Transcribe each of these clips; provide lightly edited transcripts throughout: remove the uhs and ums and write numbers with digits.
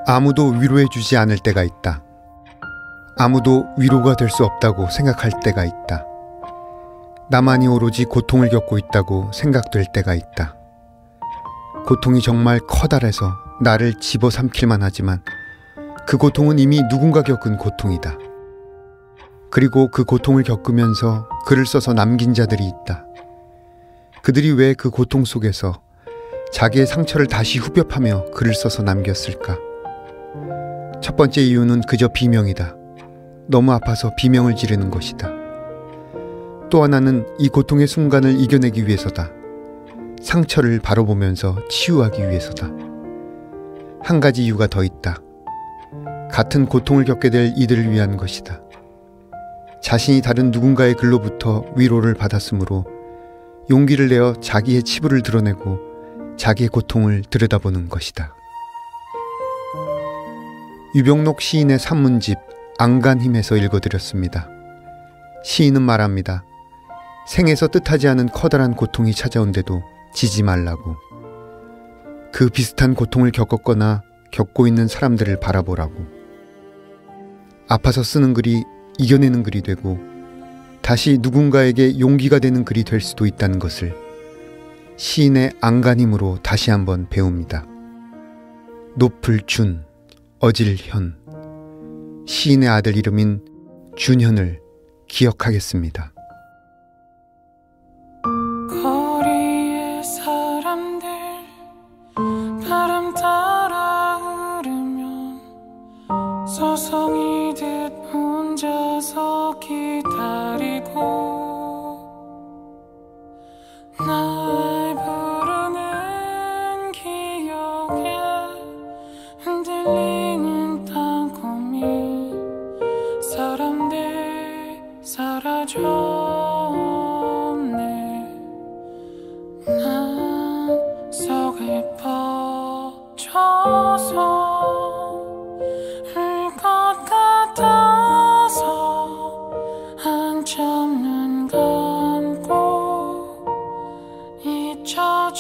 아무도 위로해주지 않을 때가 있다. 아무도 위로가 될 수 없다고 생각할 때가 있다. 나만이 오로지 고통을 겪고 있다고 생각될 때가 있다. 고통이 정말 커다래서 나를 집어삼킬만 하지만 그 고통은 이미 누군가 겪은 고통이다. 그리고 그 고통을 겪으면서 글을 써서 남긴 자들이 있다. 그들이 왜 그 고통 속에서 자기의 상처를 다시 후벼파며 글을 써서 남겼을까? 첫 번째 이유는 그저 비명이다. 너무 아파서 비명을 지르는 것이다. 또 하나는 이 고통의 순간을 이겨내기 위해서다. 상처를 바로 보면서 치유하기 위해서다. 한 가지 이유가 더 있다. 같은 고통을 겪게 될 이들을 위한 것이다. 자신이 다른 누군가의 글로부터 위로를 받았으므로 용기를 내어 자기의 치부를 드러내고 자기의 고통을 들여다보는 것이다. 유병록 시인의 산문집 안간힘에서 읽어드렸습니다. 시인은 말합니다. 생에서 뜻하지 않은 커다란 고통이 찾아온데도 지지 말라고. 그 비슷한 고통을 겪었거나 겪고 있는 사람들을 바라보라고. 아파서 쓰는 글이 이겨내는 글이 되고 다시 누군가에게 용기가 되는 글이 될 수도 있다는 것을 시인의 안간힘으로 다시 한번 배웁니다. 노플준, 어질현, 시인의 아들 이름인 준현을 기억하겠습니다. 거리의 사람들 바람 따라 흐르면 서성이듯 혼자서 기다리고 날 부르는 기억에 흔들리는 땅콩이 사람들 사라졌네. 난 속을 퍼져서 울 것 같아서 한참 눈 감고 잊혀져가는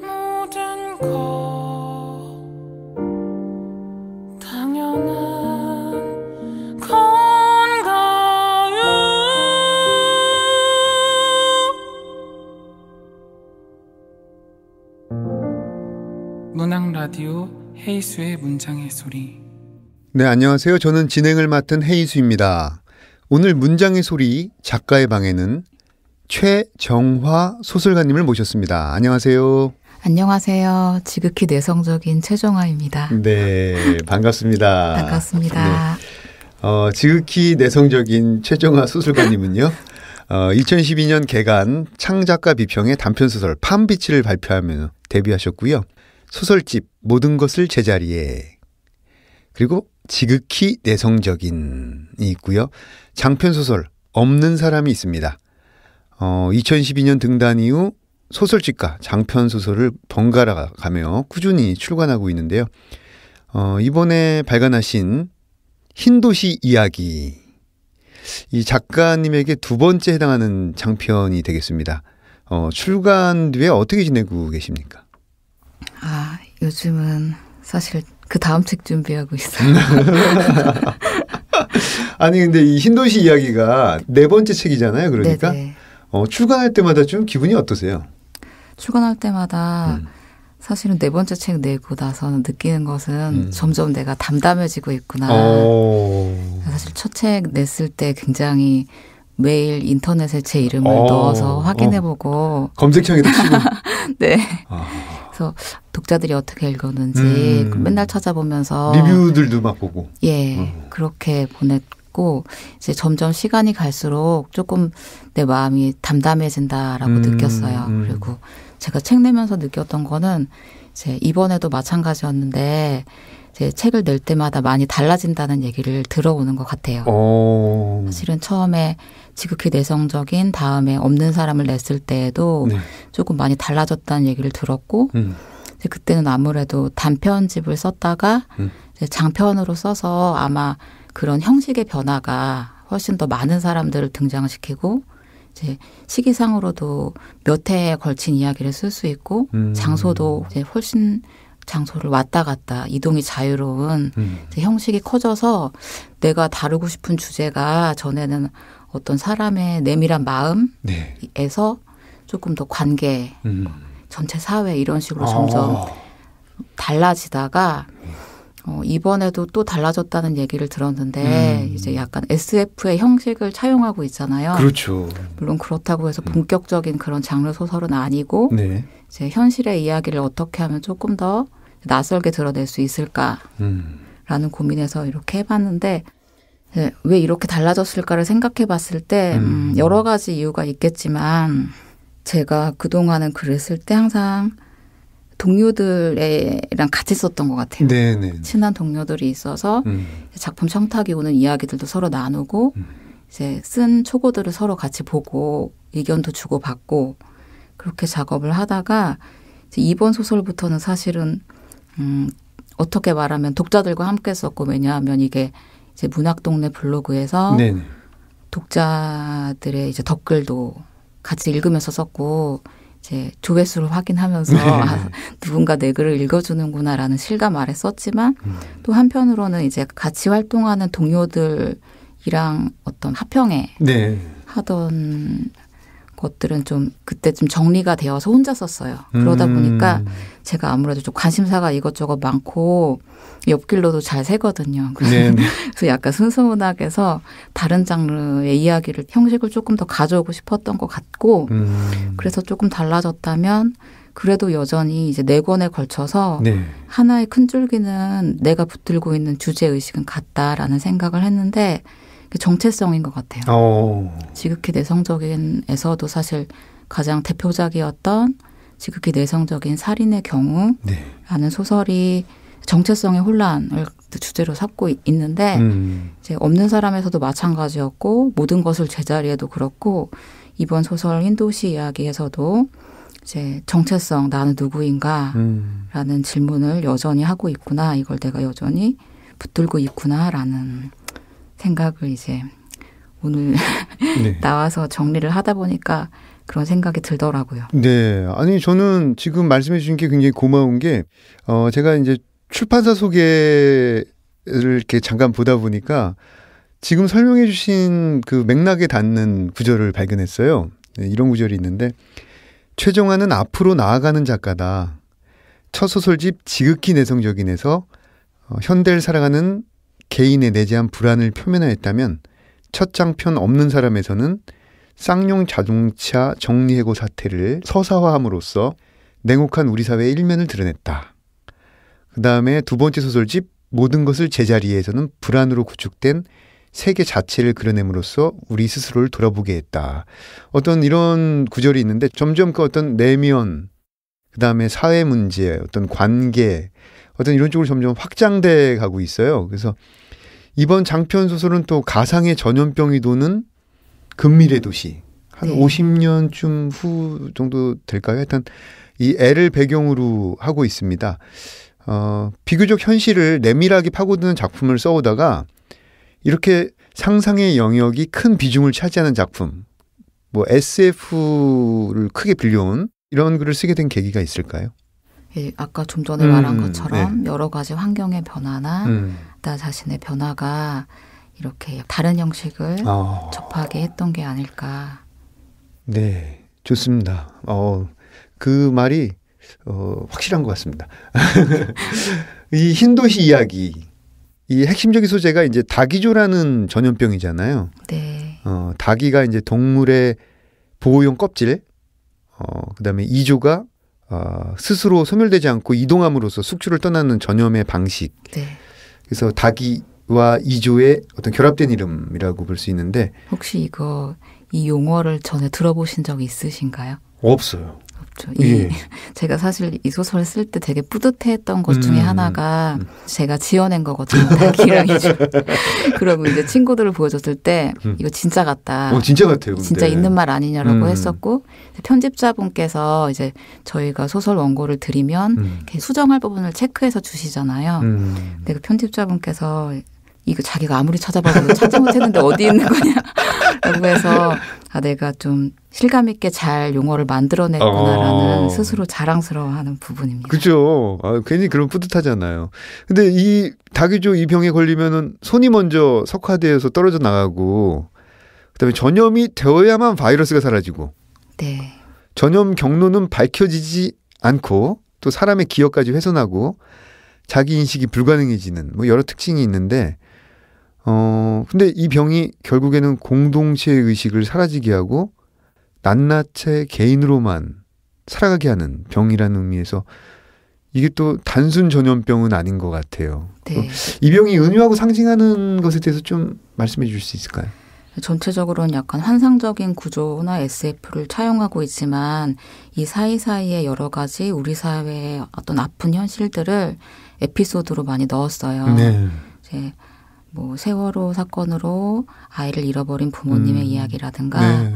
모든 것 당연한 건가요? 문학 라디오 헤이수의 문장의 소리. 네, 안녕하세요. 저는 진행을 맡은 헤이수입니다. 오늘 문장의 소리 작가의 방에는 최정화 소설가님을 모셨습니다. 안녕하세요. 안녕하세요. 지극히 내성적인 최정화입니다. 네, 반갑습니다. 반갑습니다. 네. 지극히 내성적인 최정화 소설가님은요. 2012년 개간 창작가 비평의 단편소설 팜비치를 발표하며 데뷔하셨고요. 소설집 모든 것을 제자리에, 그리고 지극히 내성적인이 있고요. 장편소설 없는 사람이 있습니다. 2012년 등단 이후 소설집과 장편소설을 번갈아 가며 꾸준히 출간하고 있는데요. 이번에 발간하신 흰도시 이야기, 이 작가님에게 두 번째 해당하는 장편이 되겠습니다. 출간 뒤에 어떻게 지내고 계십니까? 요즘은 사실 그 다음 책 준비하고 있어요. 아니 근데 이 흰도시 이야기가 네 번째 책이잖아요. 그러니까 출간할 때마다 좀 기분이 어떠세요? 출간할 때마다 사실은 네 번째 책 내고 나서는 느끼는 것은 점점 내가 담담해지고 있구나. 사실 첫 책 냈을 때 굉장히 매일 인터넷에 제 이름을 넣어서 확인해보고 검색창에도 치고 네. 그래서 독자들이 어떻게 읽었는지 맨날 찾아보면서 리뷰들도 막 보고 그렇게 보냈고 이제 점점 시간이 갈수록 조금 내 마음이 담담해진다라고 느꼈어요. 그리고 제가 책 내면서 느꼈던 거는 이제 이번에도 마찬가지였는데 제 책을 낼 때마다 많이 달라진다는 얘기를 들어오는 것 같아요. 사실은 처음에 지극히 내성적인 다음에 없는 사람을 냈을 때에도 조금 많이 달라졌다는 얘기를 들었고 이제 그때는 아무래도 단편집을 썼다가 이제 장편으로 써서 아마 그런 형식의 변화가 훨씬 더 많은 사람들을 등장시키고 이제 시기상으로도 몇 해에 걸친 이야기를 쓸 수 있고 장소도 이제 훨씬 장소를 왔다 갔다 이동이 자유로운 이제 형식이 커져서 내가 다루고 싶은 주제가 전에는 어떤 사람의 내밀한 마음에서 조금 더 관계, 전체 사회 이런 식으로 점점 달라지다가 이번에도 또 달라졌다는 얘기를 들었는데 이제 약간 SF의 형식을 차용하고 있잖아요. 그렇죠. 물론 그렇다고 해서 본격적인 그런 장르 소설은 아니고 네. 이제 현실의 이야기를 어떻게 하면 조금 더 낯설게 드러낼 수 있을까라는 고민에서 이렇게 해봤는데 왜 이렇게 달라졌을까를 생각해 봤을 때 여러 가지 이유가 있겠지만 제가 그동안은 글을 쓸 때 항상 동료들이랑 같이 썼던 것 같아요. 네네. 친한 동료들이 있어서 작품 청탁이 오는 이야기들도 서로 나누고 이제 쓴 초고들을 서로 같이 보고 의견도 주고받고 그렇게 작업을 하다가 이제 이번 소설부터는 사실은 어떻게 말하면 독자들과 함께 썼고 왜냐하면 이게 이제 문학동네 블로그에서 네네. 독자들의 이제 댓글도 같이 읽으면서 썼고 이제 조회수를 확인하면서 누군가 내 글을 읽어주는구나라는 실감 아래 썼지만 또 한편으로는 이제 같이 활동하는 동료들이랑 어떤 화평에 하던 것들은 좀 그때 좀 정리가 되어서 혼자 썼어요. 그러다 보니까 제가 아무래도 좀 관심사가 이것저것 많고 옆길로도 잘 새거든요. 그래서 약간 순수문학에서 다른 장르의 이야기를 형식을 조금 더 가져오고 싶었던 것 같고 그래서 조금 달라졌다면 그래도 여전히 이제 4권에 걸쳐서 하나의 큰 줄기는 내가 붙들고 있는 주제의식은 같다라는 생각을 했는데 정체성인 것 같아요. 지극히 내성적인에서도 사실 가장 대표작이었던 지극히 내성적인 살인의 경우라는 소설이 정체성의 혼란을 주제로 삼고 있는데 이제 없는 사람에서도 마찬가지였고 모든 것을 제자리에도 그렇고 이번 소설 흰도시 이야기에서도 이제 정체성 나는 누구인가라는 질문을 여전히 하고 있구나 이걸 내가 여전히 붙들고 있구나라는 생각을 이제 오늘 나와서 정리를 하다 보니까 그런 생각이 들더라고요. 네. 아니 저는 지금 말씀해 주신 게 굉장히 고마운 게 제가 이제 출판사 소개를 이렇게 잠깐 보다 보니까 지금 설명해 주신 그 맥락에 닿는 구절을 발견했어요. 네, 이런 구절이 있는데 최정화는 앞으로 나아가는 작가다. 첫 소설집 지극히 내성적인에서 현대를 살아가는 개인의 내재한 불안을 표면화했다면 첫 장편 없는 사람에서는 쌍용 자동차 정리해고 사태를 서사화함으로써 냉혹한 우리 사회의 일면을 드러냈다. 그 다음에 두 번째 소설집 모든 것을 제자리에서는 불안으로 구축된 세계 자체를 그려냄으로써 우리 스스로를 돌아보게 했다. 어떤 이런 구절이 있는데 점점 그 어떤 내면, 그 다음에 사회 문제, 어떤 관계, 어떤 이런 쪽으로 점점 확장돼 가고 있어요. 그래서 이번 장편 소설은 또 가상의 전염병이 도는 근미래 도시. 한 50년쯤 후 정도 될까요? 하여튼 이 애를 배경으로 하고 있습니다. 비교적 현실을 내밀하게 파고드는 작품을 써오다가 이렇게 상상의 영역이 큰 비중을 차지하는 작품, 뭐 SF를 크게 빌려온 이런 글을 쓰게 된 계기가 있을까요? 예, 아까 좀 전에 말한 것처럼 여러 가지 환경의 변화나 나 자신의 변화가 이렇게 다른 형식을 접하게 했던 게 아닐까. 네, 좋습니다. 그 말이 확실한 것 같습니다. 이 흰도시 이야기, 이 핵심적인 소재가 이제 다기조라는 전염병이잖아요. 네. 다기가 이제 동물의 보호용 껍질, 그다음에 이조가 스스로 소멸되지 않고 이동함으로써 숙주를 떠나는 전염의 방식. 네. 그래서 다기와 이조의 어떤 결합된 이름이라고 볼 수 있는데 혹시 이 용어를 전에 들어보신 적 있으신가요? 없어요. 없죠. 제가 사실 이 소설을 쓸 때 되게 뿌듯해했던 것 중에 하나가 제가 지어낸 거거든요. 다기랑 이조. 그러고 이제 친구들을 보여줬을 때 이거 진짜 같다. 진짜 같아요. 근데. 진짜 있는 말 아니냐라고 했었고 편집자분께서 이제 저희가 소설 원고를 드리면 이렇게 수정할 부분을 체크해서 주시잖아요. 근데 그 편집자분께서 이거 자기가 아무리 찾아봐도 찾지 못했는데 어디 있는 거냐라고 해서 내가 좀 실감 있게 잘 용어를 만들어냈구나라는 스스로 자랑스러워하는 부분입니다. 그죠. 괜히 그런 뿌듯하잖아요. 근데 이 다기조 이 병에 걸리면은 손이 먼저 석화되어서 떨어져 나가고 그다음에 전염이 되어야만 바이러스가 사라지고 네. 전염 경로는 밝혀지지 않고 또 사람의 기억까지 훼손하고 자기 인식이 불가능해지는 뭐 여러 특징이 있는데 근데 이 병이 결국에는 공동체 의식을 사라지게 하고 낱낱이 개인으로만 살아가게 하는 병이라는 의미에서 이게 또 단순 전염병은 아닌 것 같아요. 네. 이 병이 은유하고 상징하는 것에 대해서 좀 말씀해 주실 수 있을까요? 전체적으로는 약간 환상적인 구조나 SF를 차용하고 있지만 이 사이사이에 여러 가지 우리 사회의 어떤 아픈 현실들을 에피소드로 많이 넣었어요. 네. 이제 뭐 세월호 사건으로 아이를 잃어버린 부모님의 이야기라든가 네.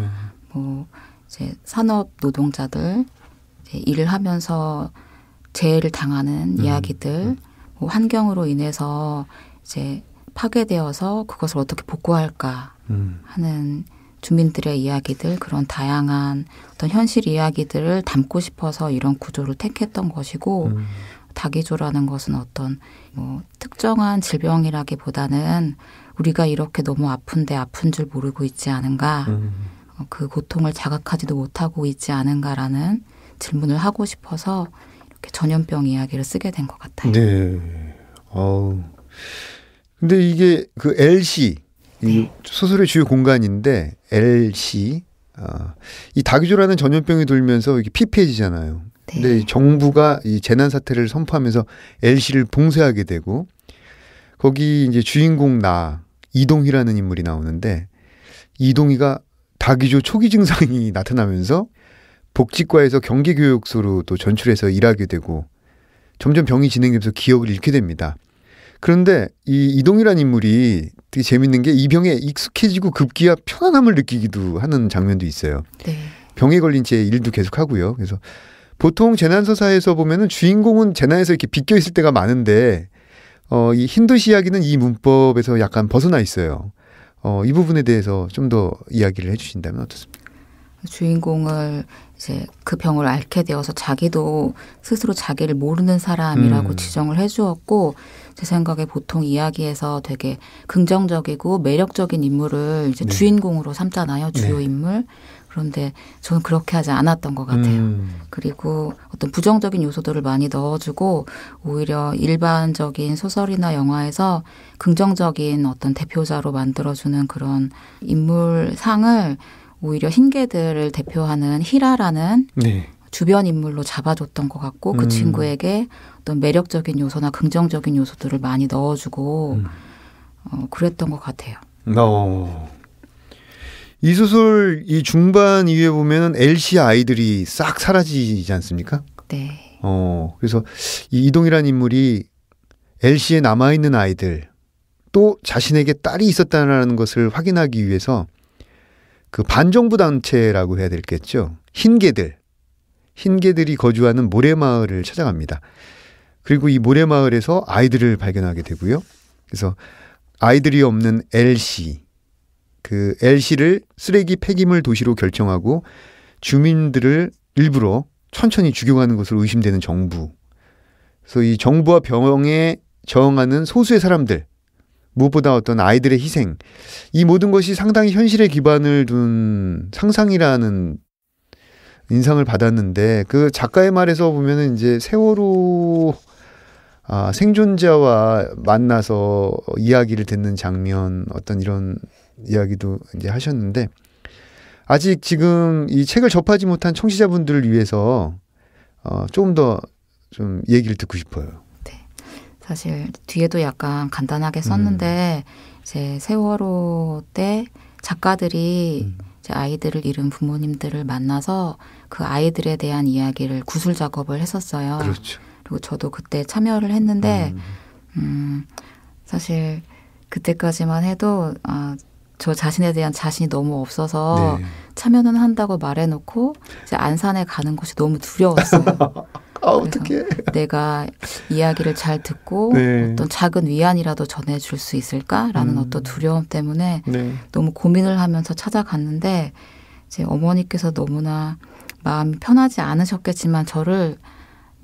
뭐 이제 산업 노동자들 이제 일을 하면서 재해를 당하는 이야기들, 뭐 환경으로 인해서 이제 파괴되어서 그것을 어떻게 복구할까 하는 주민들의 이야기들, 그런 다양한 어떤 현실 이야기들을 담고 싶어서 이런 구조를 택했던 것이고 다기조라는 것은 어떤 뭐 특정한 질병이라기보다는 우리가 이렇게 너무 아픈데 아픈 줄 모르고 있지 않은가, 그 고통을 자각하지도 못하고 있지 않은가라는 질문을 하고 싶어서 이렇게 전염병 이야기를 쓰게 된 것 같아요. 네. 근데 이게 그 LC 이 소설의 주요 공간인데 LC 이 다기조라는 전염병이 돌면서 이게 피폐해지잖아요. 네. 근데 정부가 이 재난 사태를 선포하면서 LC를 봉쇄하게 되고 거기 이제 주인공 이동희라는 인물이 나오는데 이동희가 다기조 초기 증상이 나타나면서 복지과에서 경기교육소로 또 전출해서 일하게 되고 점점 병이 진행되면서 기억을 잃게 됩니다. 그런데 이 이동희라는 인물이 되게 재밌는 게 이 병에 익숙해지고 급기야 편안함을 느끼기도 하는 장면도 있어요. 네. 병에 걸린 채 일도 계속하고요. 그래서 보통 재난서사에서 보면은 주인공은 재난에서 이렇게 비껴 있을 때가 많은데 이 흰도시 이야기는 이 문법에서 약간 벗어나 있어요. 이 부분에 대해서 좀 더 이야기를 해주신다면 어떻습니까? 주인공을 이제 그 병을 앓게 되어서 자기도 스스로 자기를 모르는 사람이라고 지정을 해주었고, 제 생각에 보통 이야기에서 되게 긍정적이고 매력적인 인물을 이제 주인공으로 삼잖아요. 주요 인물. 그런데 저는 그렇게 하지 않았던 것 같아요. 그리고 어떤 부정적인 요소들을 많이 넣어주고 오히려 일반적인 소설이나 영화에서 긍정적인 어떤 대표자로 만들어주는 그런 인물상을 오히려 흰개들을 대표하는 희라라는 주변 인물로 잡아줬던 것 같고 그 친구에게 어떤 매력적인 요소나 긍정적인 요소들을 많이 넣어주고 그랬던 것 같아요. 이 소설 이 중반 이후에 보면 LC 아이들이 싹 사라지지 않습니까? 네. 그래서 이 이동이라는 인물이 LC에 남아있는 아이들 또 자신에게 딸이 있었다는 것을 확인하기 위해서 그 반정부 단체라고 해야 되겠죠. 흰개들이 거주하는 모래마을을 찾아갑니다. 그리고 이 모래마을에서 아이들을 발견하게 되고요. 그래서 아이들이 없는 LC, 그 LC를 쓰레기 폐기물 도시로 결정하고 주민들을 일부러 천천히 죽여가는 것으로 의심되는 정부. 그래서 이 정부와 병에 저항하는 소수의 사람들, 무엇보다 어떤 아이들의 희생, 이 모든 것이 상당히 현실에 기반을 둔 상상이라는 인상을 받았는데, 그 작가의 말에서 보면은 이제 세월호 생존자와 만나서 이야기를 듣는 장면, 어떤 이런 이야기도 이제 하셨는데, 아직 지금 이 책을 접하지 못한 청취자분들을 위해서 조금 더 좀 얘기를 듣고 싶어요. 사실 뒤에도 약간 간단하게 썼는데 이제 세월호 때 작가들이 이제 아이들을 잃은 부모님들을 만나서 그 아이들에 대한 이야기를 구술 작업을 했었어요. 그렇죠. 그리고 저도 그때 참여를 했는데 사실 그때까지만 해도 저 자신에 대한 자신이 너무 없어서 참여는 한다고 말해놓고 이제 안산에 가는 것이 너무 두려웠어요. 어떡해. 내가 이야기를 잘 듣고 어떤 작은 위안이라도 전해줄 수 있을까라는 어떤 두려움 때문에 너무 고민을 하면서 찾아갔는데 이제 어머니께서 너무나 마음이 편하지 않으셨겠지만 저를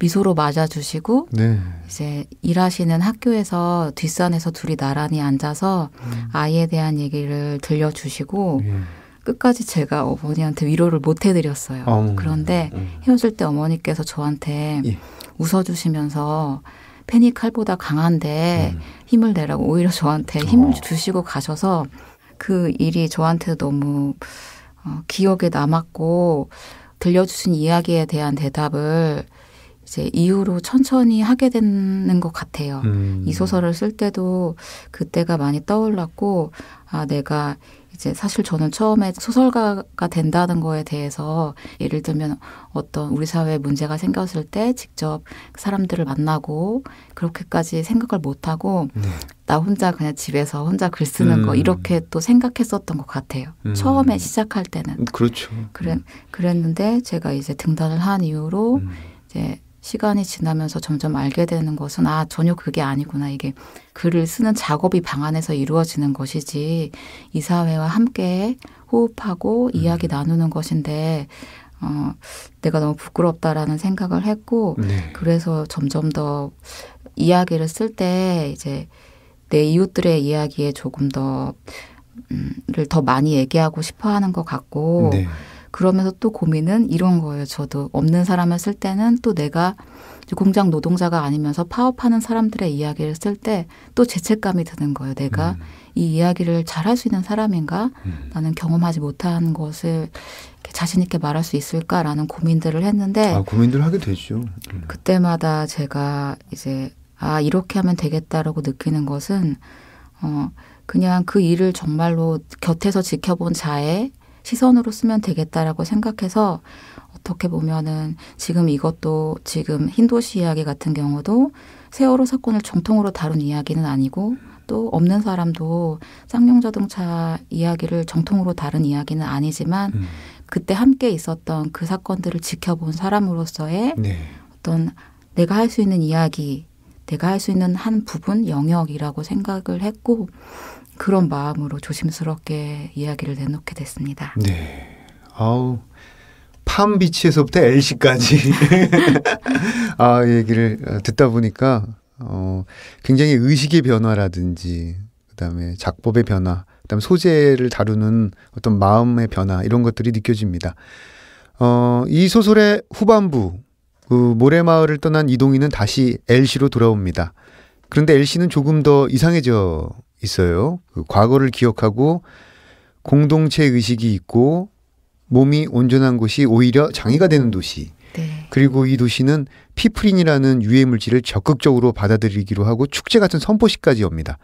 미소로 맞아주시고 네. 이제 일하시는 학교에서 뒷산에서 둘이 나란히 앉아서 아이에 대한 얘기를 들려주시고 예. 끝까지 제가 어머니한테 위로를 못 해드렸어요. 그런데 헤어질 때 어머니께서 저한테 예. 웃어주시면서 펜이 칼보다 강한데 힘을 내라고 오히려 저한테 힘을 주시고 가셔서 그 일이 저한테 너무 기억에 남았고 들려주신 이야기에 대한 대답을 이제 이후로 천천히 하게 되는 것 같아요. 이 소설을 쓸 때도 그때가 많이 떠올랐고, 아, 내가 이제 사실 저는 처음에 소설가가 된다는 거에 대해서 예를 들면 어떤 우리 사회에 문제가 생겼을 때 직접 사람들을 만나고 그렇게까지 생각을 못하고 나 혼자 그냥 집에서 혼자 글 쓰는 거 이렇게 또 생각했었던 것 같아요. 처음에 시작할 때는. 그렇죠. 그랬는데 제가 이제 등단을 한 이후로 이제 시간이 지나면서 점점 알게 되는 것은 아 전혀 그게 아니구나. 이게 글을 쓰는 작업이 방 안에서 이루어지는 것이지 이 사회와 함께 호흡하고 이야기 나누는 것인데 내가 너무 부끄럽다라는 생각을 했고 네. 그래서 점점 더 이야기를 쓸 때 이제 내 이웃들의 이야기에 조금 더 더 많이 얘기하고 싶어 하는 것 같고 네. 그러면서 또 고민은 이런 거예요. 저도 없는 사람을 쓸 때는 또 내가 공장 노동자가 아니면서 파업하는 사람들의 이야기를 쓸 때 또 죄책감이 드는 거예요. 내가 이 이야기를 잘할 수 있는 사람인가? 나는 경험하지 못한 것을 자신 있게 말할 수 있을까라는 고민들을 했는데 고민들 하게 되죠. 그때마다 제가 이제 아 이렇게 하면 되겠다라고 느끼는 것은 그냥 그 일을 정말로 곁에서 지켜본 자의 시선으로 쓰면 되겠다라고 생각해서 어떻게 보면은 지금 이것도 지금 흰도시 이야기 같은 경우도 세월호 사건을 정통으로 다룬 이야기는 아니고 또 없는 사람도 쌍용자동차 이야기를 정통으로 다룬 이야기는 아니지만 그때 함께 있었던 그 사건들을 지켜본 사람으로서의 네. 어떤 내가 할 수 있는 이야기, 내가 할 수 있는 한 부분 영역이라고 생각을 했고 그런 마음으로 조심스럽게 이야기를 내놓게 됐습니다. 네. 아우 팜비치에서부터 LC까지 얘기를 듣다 보니까 굉장히 의식의 변화라든지 그다음에 작법의 변화, 그다음에 소재를 다루는 어떤 마음의 변화 이런 것들이 느껴집니다. 이 소설의 후반부 그 모래마을을 떠난 이동희는 다시 LC로 돌아옵니다. 그런데 LC는 조금 더 이상해져 있어요. 그 과거를 기억하고 공동체 의식이 있고 몸이 온전한 곳이 오히려 장애가 되는 도시. 네. 그리고 이 도시는 피프린이라는 유해 물질을 적극적으로 받아들이기로 하고 축제 같은 선포식까지 엽니다.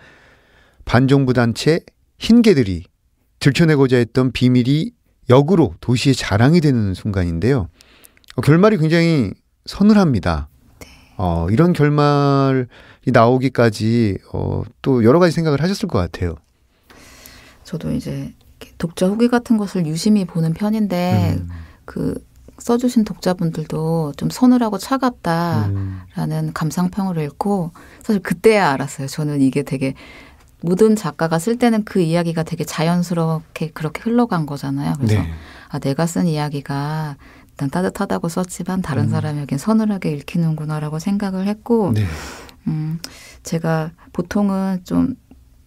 반정부 단체 흰개들이 들춰내고자 했던 비밀이 역으로 도시의 자랑이 되는 순간인데요. 결말이 굉장히 서늘합니다. 네. 이런 결말이 나오기까지 또 여러 가지 생각을 하셨을 것 같아요. 저도 이제 독자 후기 같은 것을 유심히 보는 편인데 그 써주신 독자분들도 좀 서늘하고 차갑다라는 감상평을 읽고 사실 그때야 알았어요. 저는 이게 되게 모든 작가가 쓸 때는 그 이야기가 되게 자연스럽게 그렇게 흘러간 거잖아요. 그래서 네. 내가 쓴 이야기가 일단 따뜻하다고 썼지만 다른 사람에겐 서늘하게 읽히는구나라고 생각을 했고 네. 제가 보통은 좀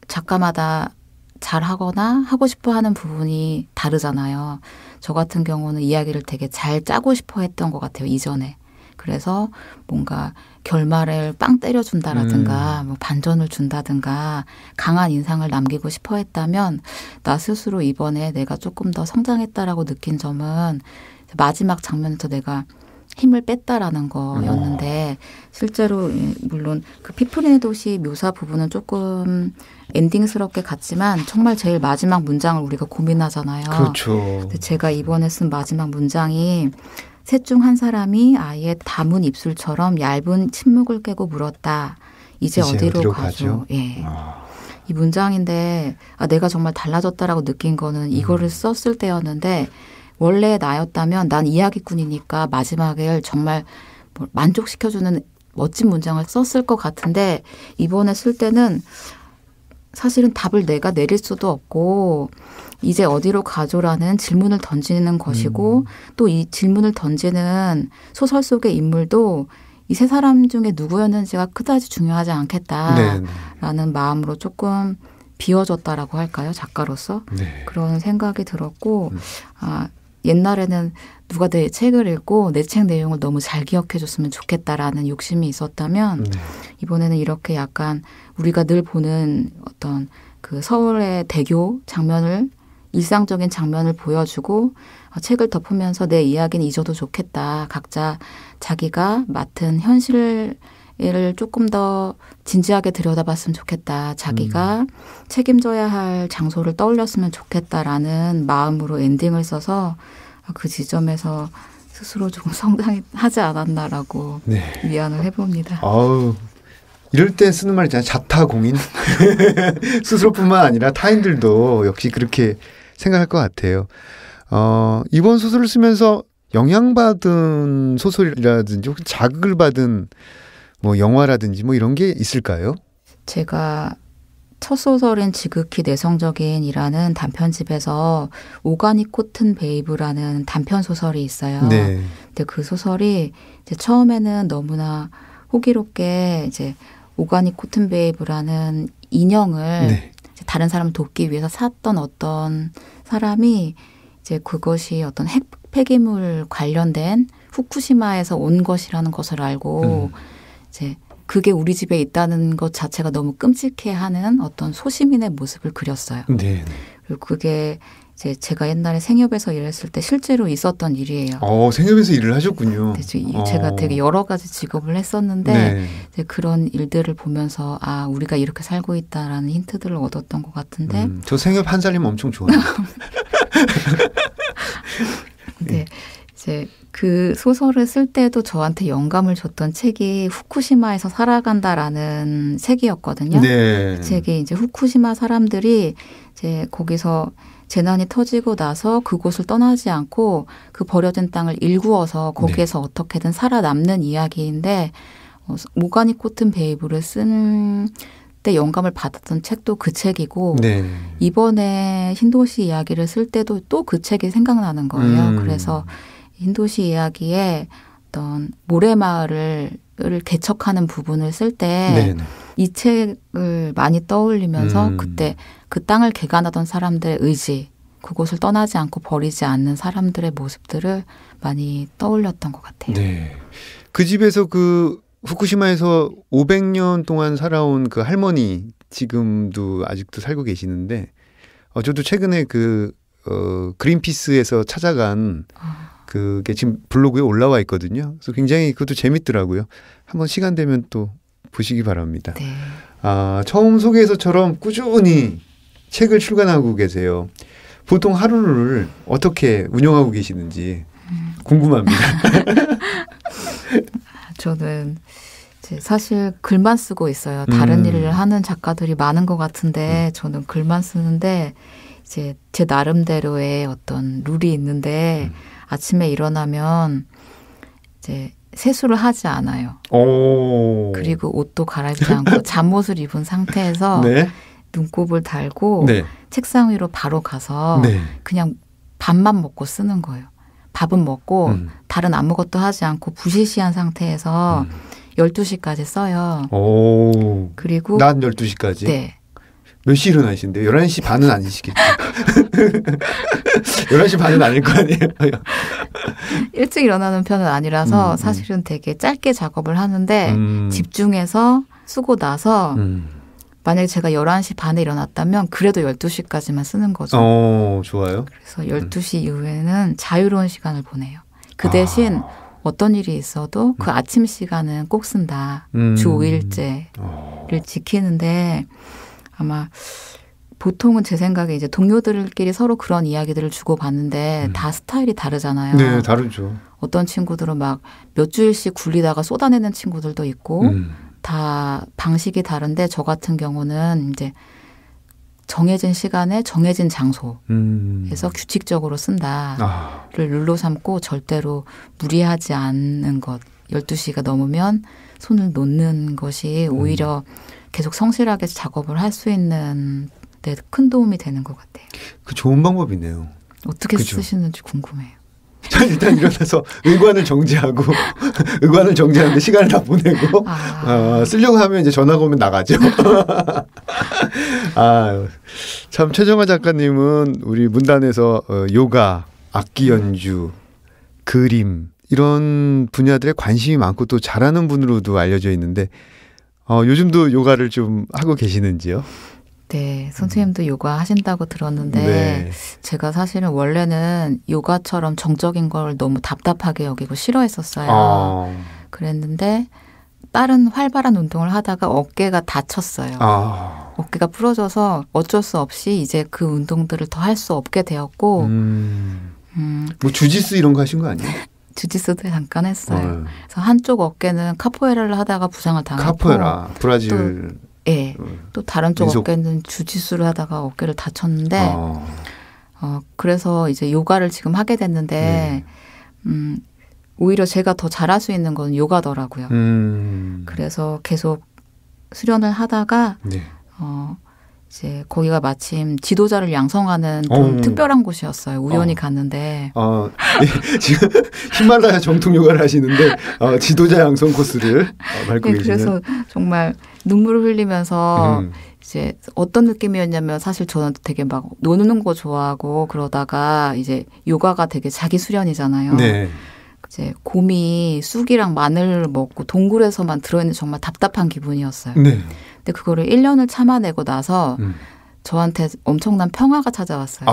작가마다 잘하거나 하고 싶어 하는 부분이 다르잖아요. 저 같은 경우는 이야기를 되게 잘 짜고 싶어 했던 것 같아요. 이전에. 그래서 뭔가 결말을 빵 때려준다라든가 뭐 반전을 준다든가 강한 인상을 남기고 싶어 했다면 나 스스로 이번에 내가 조금 더 성장했다라고 느낀 점은 마지막 장면에서 내가 힘을 뺐다라는 거였는데 실제로 물론 그 피프린의 도시 묘사 부분은 조금 엔딩스럽게 갔지만 정말 제일 마지막 문장을 우리가 고민하잖아요. 그렇죠. 근데 제가 이번에 쓴 마지막 문장이 셋 중 한 사람이 아이의 담은 입술처럼 얇은 침묵을 깨고 물었다. 이제 어디로 가죠? 예. 이 문장인데 내가 정말 달라졌다라고 느낀 거는 이거를 썼을 때였는데 원래 나였다면 난 이야기꾼이니까 마지막에 정말 만족시켜주는 멋진 문장을 썼을 것 같은데 이번에 쓸 때는 사실은 답을 내가 내릴 수도 없고 이제 어디로 가죠라는 질문을 던지는 것이고 또 이 질문을 던지는 소설 속의 인물도 이 세 사람 중에 누구였는지가 그다지 중요하지 않겠다라는 네. 마음으로 조금 비워졌다라고 할까요? 작가로서. 네. 그런 생각이 들었고 옛날에는 누가 내 책을 읽고 내 책 내용을 너무 잘 기억해 줬으면 좋겠다라는 욕심이 있었다면 이번에는 이렇게 약간 우리가 늘 보는 어떤 그 서울의 대교 장면을 일상적인 장면을 보여주고 책을 덮으면서 내 이야기는 잊어도 좋겠다. 각자 자기가 맡은 현실을 조금 더 진지하게 들여다봤으면 좋겠다. 자기가 책임져야 할 장소를 떠올렸으면 좋겠다라는 마음으로 엔딩을 써서 그 지점에서 스스로 조금 성장하지 않았나라고 네. 위안을 해봅니다. 아우, 이럴 때 쓰는 말 있잖아요. 자타공인. 스스로뿐만 아니라 타인들도 역시 그렇게 생각할 것 같아요. 이번 소설을 쓰면서 영향받은 소설이라든지 혹은 자극을 받은 뭐 영화라든지 뭐 이런 게 있을까요? 제가 첫 소설인 지극히 내성적인이라는 단편집에서 오가닉 코튼 베이브라는 단편 소설이 있어요. 네. 근데 그 소설이 이제 처음에는 너무나 호기롭게 이제 오가닉 코튼 베이브라는 인형을 네. 이제 다른 사람을 돕기 위해서 샀던 어떤 사람이 이제 그것이 어떤 핵 폐기물 관련된 후쿠시마에서 온 것이라는 것을 알고 이제 그게 우리 집에 있다는 것 자체가 너무 끔찍해하는 어떤 소시민의 모습을 그렸어요. 네. 그리고 그게 이제 제가 옛날에 생협에서 일했을 때 실제로 있었던 일이에요. 생협에서 일을 하셨군요. 제가 되게 여러 가지 직업을 했었는데 네. 이제 그런 일들을 보면서 우리가 이렇게 살고 있다라는 힌트들을 얻었던 것 같은데. 저 생협 한 살림 엄청 좋아해요. 네. 이제 그 소설을 쓸 때도 저한테 영감을 줬던 책이 후쿠시마에서 살아간다라는 책이었거든요. 네. 그 책이 이제 후쿠시마 사람들이 이제 거기서 재난이 터지고 나서 그곳을 떠나지 않고 그 버려진 땅을 일구어서 거기에서 어떻게든 살아남는 이야기인데 오가닉 코튼 베이브를 쓴 때 영감을 받았던 책도 그 책이고 네. 이번에 흰도시 이야기를 쓸 때도 또 그 책이 생각나는 거예요. 그래서 흰도시 이야기에 어떤 모래마을을 개척하는 부분을 쓸 때 이 책을 많이 떠올리면서 그때 그 땅을 개간하던 사람들의 의지, 그곳을 떠나지 않고 버리지 않는 사람들의 모습들을 많이 떠올렸던 것 같아요. 네. 그 집에서 그 후쿠시마에서 500년 동안 살아온 그 할머니 지금도 아직도 살고 계시는데 저도 최근에 그린피스에서 찾아간 그게 지금 블로그에 올라와 있거든요. 그래서 굉장히 그것도 재밌더라고요. 한번 시간 되면 또 보시기 바랍니다. 네. 처음 소개에서처럼 꾸준히 책을 출간하고 계세요. 보통 하루를 어떻게 운영하고 계시는지 궁금합니다. 저는 사실 글만 쓰고 있어요. 다른 일을 하는 작가들이 많은 것 같은데 저는 글만 쓰는데 이제 제 나름대로의 어떤 룰이 있는데 아침에 일어나면 이제 세수를 하지 않아요. 그리고 옷도 갈아입지 않고 잠옷을 입은 상태에서 눈곱을 달고 책상 위로 바로 가서 그냥 밥만 먹고 쓰는 거예요. 밥은 먹고 다른 아무것도 하지 않고 부시시한 상태에서 12시까지 써요. 그리고 낮 12시까지? 네. 몇 시 일어나신대요? 11시 반은 아니시겠죠? 11시 반은 아닐 거 아니에요? 일찍 일어나는 편은 아니라서 사실은 되게 짧게 작업을 하는데 집중해서 쓰고 나서 만약에 제가 11시 반에 일어났다면 그래도 12시까지만 쓰는 거죠. 좋아요. 그래서 12시 이후에는 자유로운 시간을 보내요. 그 대신 어떤 일이 있어도 그 아침 시간은 꼭 쓴다. 주 5일째를 지키는데 아마 보통은 제 생각에 이제 동료들끼리 서로 그런 이야기들을 주고받는데 다 스타일이 다르잖아요. 네, 다르죠. 어떤 친구들은 막 몇 주일씩 굴리다가 쏟아내는 친구들도 있고 다 방식이 다른데 저 같은 경우는 이제 정해진 시간에 정해진 장소에서 규칙적으로 쓴다를 룰로 삼고 절대로 무리하지 않는 것. 12시가 넘으면 손을 놓는 것이 오히려 계속 성실하게 작업을 할 수 있는 데 큰 도움이 되는 것 같아요. 그 좋은 방법이네요. 어떻게 그죠? 쓰시는지 궁금해요. 전 일단 일어나서 의관을 정지하고 의관을 정지하는데 시간을 다 보내고 쓰려고 하면 이제 전화가 오면 나가죠. 참 최정화 작가님은 우리 문단에서 요가, 악기 연주, 그림 이런 분야들에 관심이 많고 또 잘하는 분으로도 알려져 있는데 요즘도 요가를 좀 하고 계시는지요? 네, 선생님도 요가 하신다고 들었는데 네. 제가 사실은 원래는 요가처럼 정적인 걸 너무 답답하게 여기고 싫어했었어요. 그랬는데 다른 활발한 운동을 하다가 어깨가 다쳤어요. 어깨가 부러져서 어쩔 수 없이 이제 그 운동들을 더 할 수 없게 되었고 뭐 주짓수 이런 거 하신 거 아니에요? 주짓수도 잠깐 했어요. 그래서 한쪽 어깨는 카포에라를 하다가 부상을 당했고 카포에라, 브라질. 네. 또 다른 쪽 민속. 어깨는 주짓수를 하다가 어깨를 다쳤는데 그래서 이제 요가를 지금 하게 됐는데 오히려 제가 더 잘할 수 있는 건 요가더라고요. 그래서 계속 수련을 하다가 네. 이제 거기가 마침 지도자를 양성하는 좀 특별한 곳이었어요. 우연히 갔는데. 지금 히말라야 정통 요가를 하시는데 지도자 양성 코스를 밟고 계시는. 그래서 정말 눈물을 흘리면서 이제 어떤 느낌이었냐면 사실 저는 되게 막 노는 거 좋아하고 그러다가 이제 요가가 되게 자기 수련이잖아요. 네. 이제 곰이 쑥이랑 마늘을 먹고 동굴에서만 들어있는 정말 답답한 기분이었어요. 네. 근데 그거를 1년을 참아내고 나서 저한테 엄청난 평화가 찾아왔어요.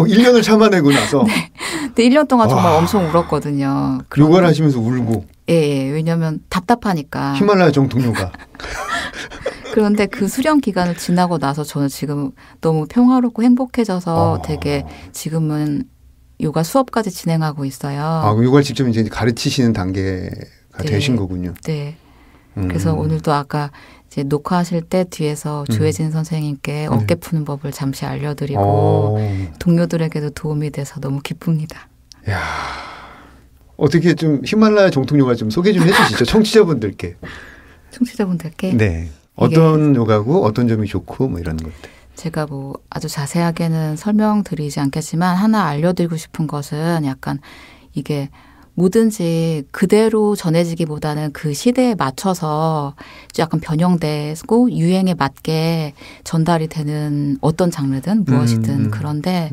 1년을 참아내고 나서? 네. 근데 1년 동안 정말 엄청 울었거든요. 요가를 하시면서 울고? 예, 왜냐하면 답답하니까. 히말라야 정통 요가. 그런데 그 수련 기간을 지나고 나서 저는 지금 너무 평화롭고 행복해져서 되게 지금은 요가 수업까지 진행하고 있어요. 그럼 요가를 직접 이제 가르치시는 단계가 네. 되신 거군요. 네. 그래서 오늘도 아까 이제 녹화하실 때 뒤에서 조혜진 선생님께 어깨 푸는 법을 잠시 알려드리고 동료들에게도 도움이 돼서 너무 기쁩니다. 야, 어떻게 좀 히말라야 정통 요가 좀 소개 좀 해주시죠. 청취자분들께. 청취자분들께. 네. 어떤 요가고 어떤 점이 좋고 뭐 이런 것들. 제가 뭐 아주 자세하게는 설명드리지 않겠지만 하나 알려드리고 싶은 것은 약간 이게 뭐든지 그대로 전해지기보다는 그 시대에 맞춰서 약간 변형되고 유행에 맞게 전달이 되는 어떤 장르든 무엇이든 그런데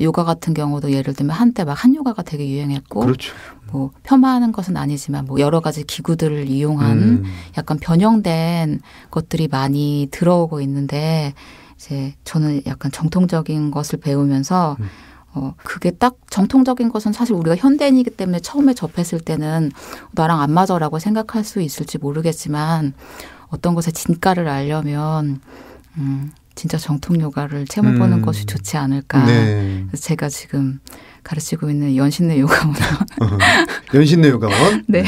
요가 같은 경우도 예를 들면 한때 막 한요가가 되게 유행했고 그렇죠. 뭐 폄하하는 것은 아니지만 뭐 여러 가지 기구들을 이용한 약간 변형된 것들이 많이 들어오고 있는데 이제 저는 약간 정통적인 것을 배우면서 그게 딱 정통적인 것은 사실 우리가 현대인이기 때문에 처음에 접했을 때는 나랑 안 맞아라고 생각할 수 있을지 모르겠지만 어떤 것의 진가를 알려면 진짜 정통 요가를 체험해보는 것이 좋지 않을까. 네. 그래서 제가 지금 가르치고 있는 연신내 요가원. 연신내 요가원? 네.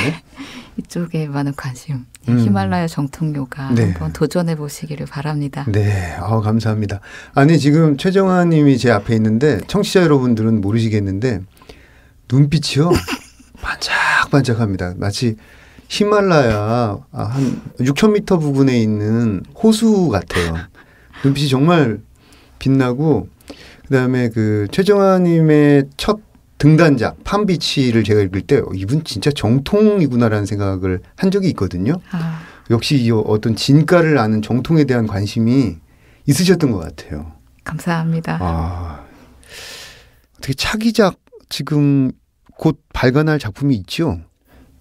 이쪽에 많은 관심. 히말라야 정통 요가 네. 한번 도전해 보시기를 바랍니다. 네. 감사합니다. 아니 지금 최정화 님이 제 앞에 있는데 청취자 여러분들은 모르시겠는데 눈빛이요. 반짝반짝합니다. 마치 히말라야 한 6,000m 부근에 있는 호수 같아요. 눈빛이 정말 빛나고 그다음에 그 최정화 님의 첫 등단작 팜비치를 제가 읽을 때 이분 진짜 정통이구나라는 생각을 한 적이 있거든요. 역시 이 어떤 진가를 아는 정통에 대한 관심이 있으셨던 것 같아요. 감사합니다. 어떻게 차기작 지금 곧 발간할 작품이 있죠?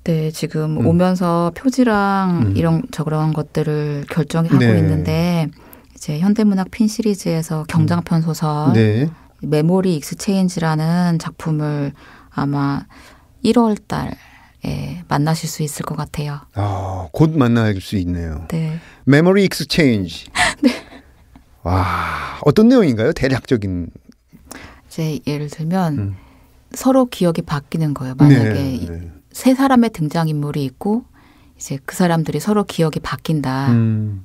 네, 지금 오면서 표지랑 이런 저런 것들을 결정하고 네. 있는데 이제 현대문학 핀 시리즈에서 경장편 소설 네. 메모리 익스체인지라는 작품을 아마 1월 달에 만나실 수 있을 것 같아요. 곧 만날 수 있네요. 네. 메모리 익스체인지. 네. 와, 어떤 내용인가요? 대략적인. 이제 예를 들면 서로 기억이 바뀌는 거예요. 만약에 네. 세 사람의 등장인물이 있고 이제 그 사람들이 서로 기억이 바뀐다.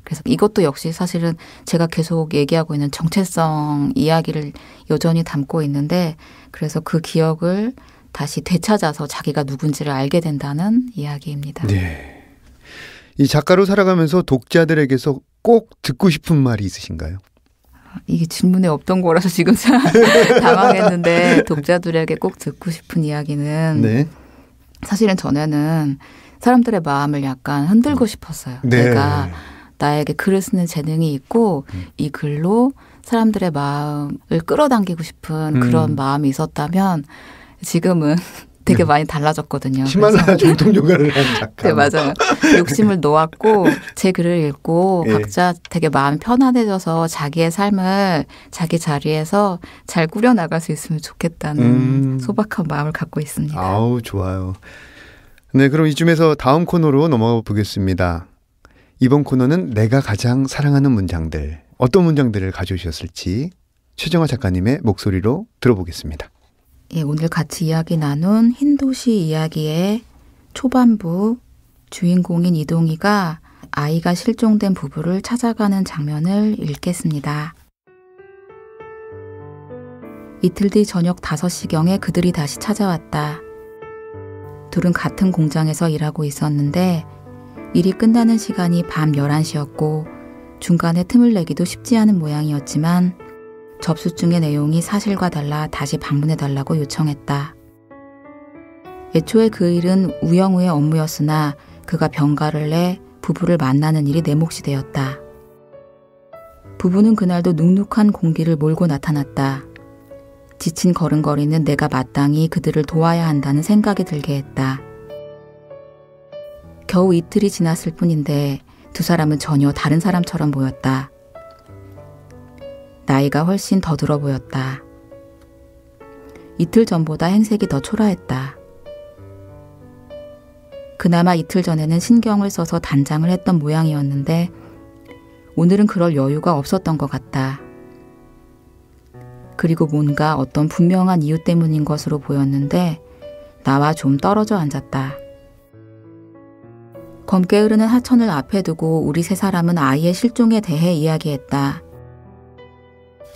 그래서 이것도 역시 사실은 제가 계속 얘기하고 있는 정체성 이야기를 여전히 담고 있는데 그래서 그 기억을 다시 되찾아서 자기가 누군지를 알게 된다는 이야기입니다. 네. 이 작가로 살아가면서 독자들에게서 꼭 듣고 싶은 말이 있으신가요? 이게 질문에 없던 거라서 지금 당황했는데 독자들에게 꼭 듣고 싶은 이야기는 네. 사실은 전에는 사람들의 마음을 약간 흔들고 싶었어요. 네. 내가 나에게 글을 쓰는 재능이 있고 이 글로 사람들의 마음을 끌어당기고 싶은 그런 마음이 있었다면 지금은 되게 많이 달라졌거든요. 히말라야 정통 요가를 한 작가. 네, 맞아요. 욕심을 놓았고 제 글을 읽고 예. 각자 되게 마음이 편안해져서 자기의 삶을 자기 자리에서 잘 꾸려나갈 수 있으면 좋겠다는 소박한 마음을 갖고 있습니다. 아우, 좋아요. 네, 그럼 이쯤에서 다음 코너로 넘어가 보겠습니다. 이번 코너는 내가 가장 사랑하는 문장들. 어떤 문장들을 가져오셨을지 최정화 작가님의 목소리로 들어보겠습니다. 예, 오늘 같이 이야기 나눈 흰도시 이야기의 초반부 주인공인 이동희가 아이가 실종된 부부를 찾아가는 장면을 읽겠습니다. 이틀 뒤 저녁 5시경에 그들이 다시 찾아왔다. 둘은 같은 공장에서 일하고 있었는데 일이 끝나는 시간이 밤 11시였고 중간에 틈을 내기도 쉽지 않은 모양이었지만 접수증의 내용이 사실과 달라 다시 방문해달라고 요청했다. 애초에 그 일은 우영우의 업무였으나 그가 병가를 내 부부를 만나는 일이 내 몫이 되었다. 부부는 그날도 눅눅한 공기를 몰고 나타났다. 지친 걸음걸이는 내가 마땅히 그들을 도와야 한다는 생각이 들게 했다. 겨우 이틀이 지났을 뿐인데 두 사람은 전혀 다른 사람처럼 보였다. 나이가 훨씬 더 들어 보였다. 이틀 전보다 행색이 더 초라했다. 그나마 이틀 전에는 신경을 써서 단장을 했던 모양이었는데 오늘은 그럴 여유가 없었던 것 같다. 그리고 뭔가 어떤 분명한 이유 때문인 것으로 보였는데 나와 좀 떨어져 앉았다. 검게 흐르는 하천을 앞에 두고 우리 세 사람은 아이의 실종에 대해 이야기했다.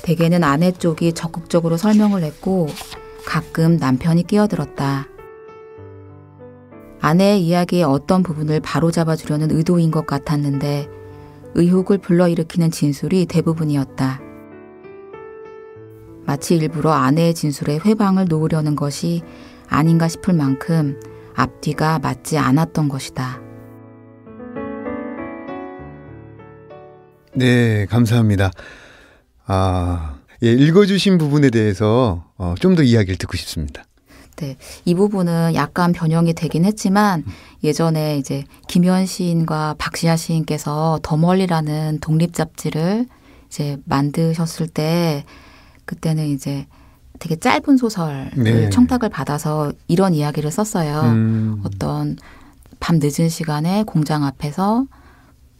대개는 아내 쪽이 적극적으로 설명을 했고 가끔 남편이 끼어들었다. 아내의 이야기의 어떤 부분을 바로잡아주려는 의도인 것 같았는데 의혹을 불러일으키는 진술이 대부분이었다. 마치 일부러 아내의 진술에 회방을 놓으려는 것이 아닌가 싶을 만큼 앞뒤가 맞지 않았던 것이다. 네, 감사합니다. 예, 읽어주신 부분에 대해서 좀 더 이야기를 듣고 싶습니다. 네, 이 부분은 약간 변형이 되긴 했지만 예전에 이제 김현 시인과 박시아 시인께서 더 멀리라는 독립 잡지를 이제 만드셨을 때 그때는 이제 되게 짧은 소설을 네. 청탁을 받아서 이런 이야기를 썼어요. 어떤 밤 늦은 시간에 공장 앞에서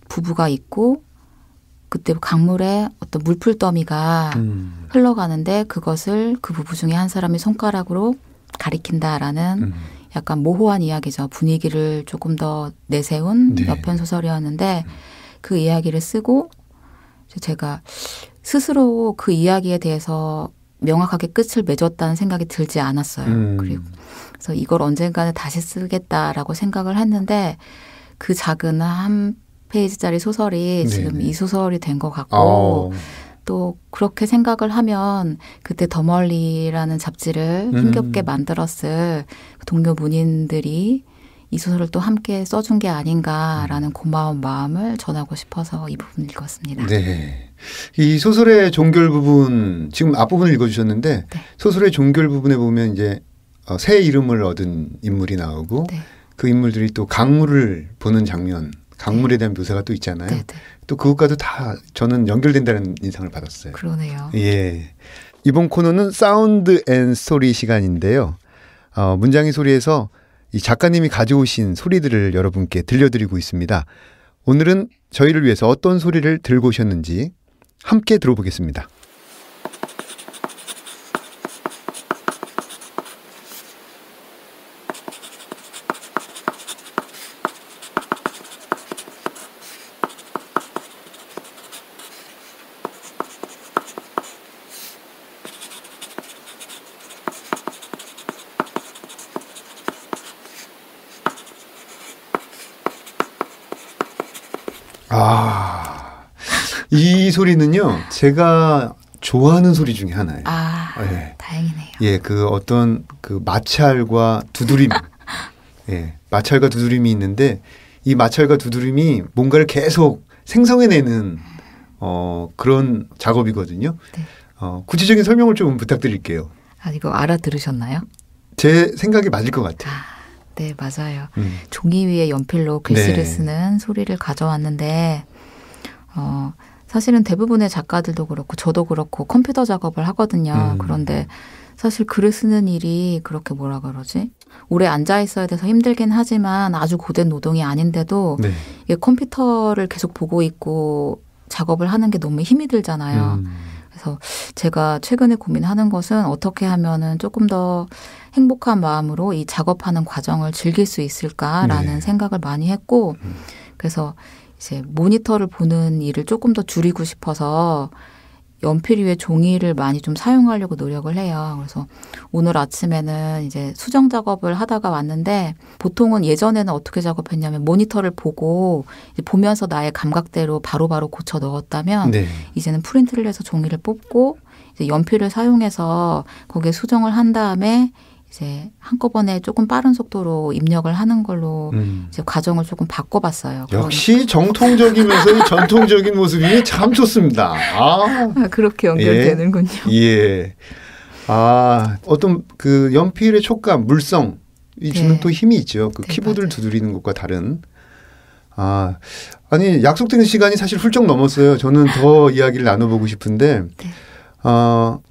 부부가 있고 그때 강물에 어떤 물풀더미가 흘러가는데 그것을 그 부부 중에 한 사람이 손가락으로 가리킨다라는 약간 모호한 이야기죠. 분위기를 조금 더 내세운 네. 여편 소설이었는데 그 이야기를 쓰고 제가 스스로 그 이야기에 대해서 명확하게 끝을 맺었다는 생각이 들지 않았어요. 그래서 이걸 언젠가는 다시 쓰겠다라고 생각을 했는데 그 작은 한 페이지짜리 소설이 네네. 지금 이 소설이 된 것 같고 또 그렇게 생각을 하면 그때 더 멀리라는 잡지를 힘겹게 만들었을 동료 문인들이 이 소설을 또 함께 써준 게 아닌가라는 고마운 마음을 전하고 싶어서 이 부분을 읽었습니다. 네. 이 소설의 종결 부분, 지금 앞부분을 읽어주셨는데 네. 소설의 종결 부분에 보면 이제 새 이름을 얻은 인물이 나오고 네. 그 인물들이 또 강물을 보는 장면, 강물에 대한 묘사가 또 있잖아요. 네, 네. 또 그것과도 다 저는 연결된다는 인상을 받았어요. 그러네요. 예. 이번 코너는 사운드 앤 스토리 시간인데요. 문장의 소리에서 이 작가님이 가져오신 소리들을 여러분께 들려드리고 있습니다. 오늘은 저희를 위해서 어떤 소리를 들고 오셨는지 함께 들어보겠습니다. 이 소리는요, 제가 좋아하는 소리 중에 하나예요. 예. 다행이네요. 예, 그 어떤 그 마찰과 두드림, 예, 마찰과 두드림이 있는데 이 마찰과 두드림이 뭔가를 계속 생성해내는 그런 작업이거든요. 네. 구체적인 설명을 좀 부탁드릴게요. 이거 알아들으셨나요? 제 생각이 맞을 것 같아요. 네, 맞아요. 종이 위에 연필로 글씨를 네. 쓰는 소리를 가져왔는데 사실은 대부분의 작가들도 그렇고 저도 그렇고 컴퓨터 작업을 하거든요. 그런데 사실 글을 쓰는 일이 그렇게 뭐라 그러지? 오래 앉아 있어야 돼서 힘들긴 하지만 아주 고된 노동이 아닌데도 네. 이게 컴퓨터를 계속 보고 있고 작업을 하는 게 너무 힘이 들잖아요. 그래서 제가 최근에 고민하는 것은 어떻게 하면은 조금 더 행복한 마음으로 이 작업하는 과정을 즐길 수 있을까라는 네. 생각을 많이 했고 그래서 이제 모니터를 보는 일을 조금 더 줄이고 싶어서 연필 위에 종이를 많이 좀 사용하려고 노력을 해요. 그래서 오늘 아침에는 이제 수정 작업을 하다가 왔는데 보통은 예전에는 어떻게 작업했냐면 모니터를 보고 이제 보면서 나의 감각대로 바로바로 고쳐 넣었다면 네. 이제는 프린트를 해서 종이를 뽑고 이제 연필을 사용해서 거기에 수정을 한 다음에 이제 한꺼번에 조금 빠른 속도로 입력을 하는 걸로 이제 과정을 조금 바꿔봤어요. 역시 정통적이면서 이 전통적인 모습이 참 좋습니다. 그렇게 연결되는군요. 예. 어떤 그 연필의 촉감, 물성 이 주는 네. 또 힘이 있죠. 그 네, 키보드를 맞아요. 두드리는 것과 다른. 아니 약속되는 시간이 사실 훌쩍 넘었어요. 저는 더 이야기를 나눠보고 싶은데 네.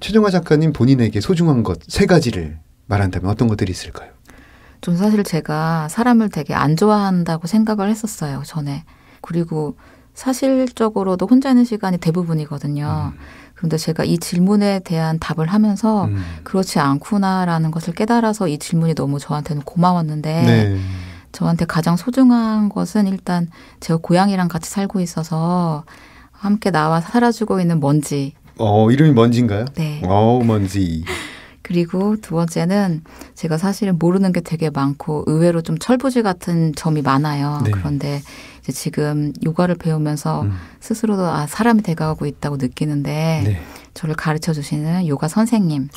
최정화 작가님 본인에게 소중한 것 3가지를 말한다면 어떤 것들이 있을까요? 전 사실 제가 사람을 되게 안 좋아한다고 생각을 했었어요, 전에. 그리고 사실적으로도 혼자 있는 시간이 대부분이거든요. 그런데 제가 이 질문에 대한 답을 하면서 그렇지 않구나라는 것을 깨달아서 이 질문이 너무 저한테는 고마웠는데 네. 저한테 가장 소중한 것은 일단 제가 고양이랑 같이 살고 있어서 함께 나와 살아주고 있는 먼지. 이름이 먼지인가요? 네. 먼지. 그리고 2번째는 제가 사실은 모르는 게 되게 많고 의외로 좀 철부지 같은 점이 많아요. 네. 그런데 이제 지금 요가를 배우면서 스스로도 사람이 돼가고 있다고 느끼는데 네. 저를 가르쳐 주시는 요가 선생님.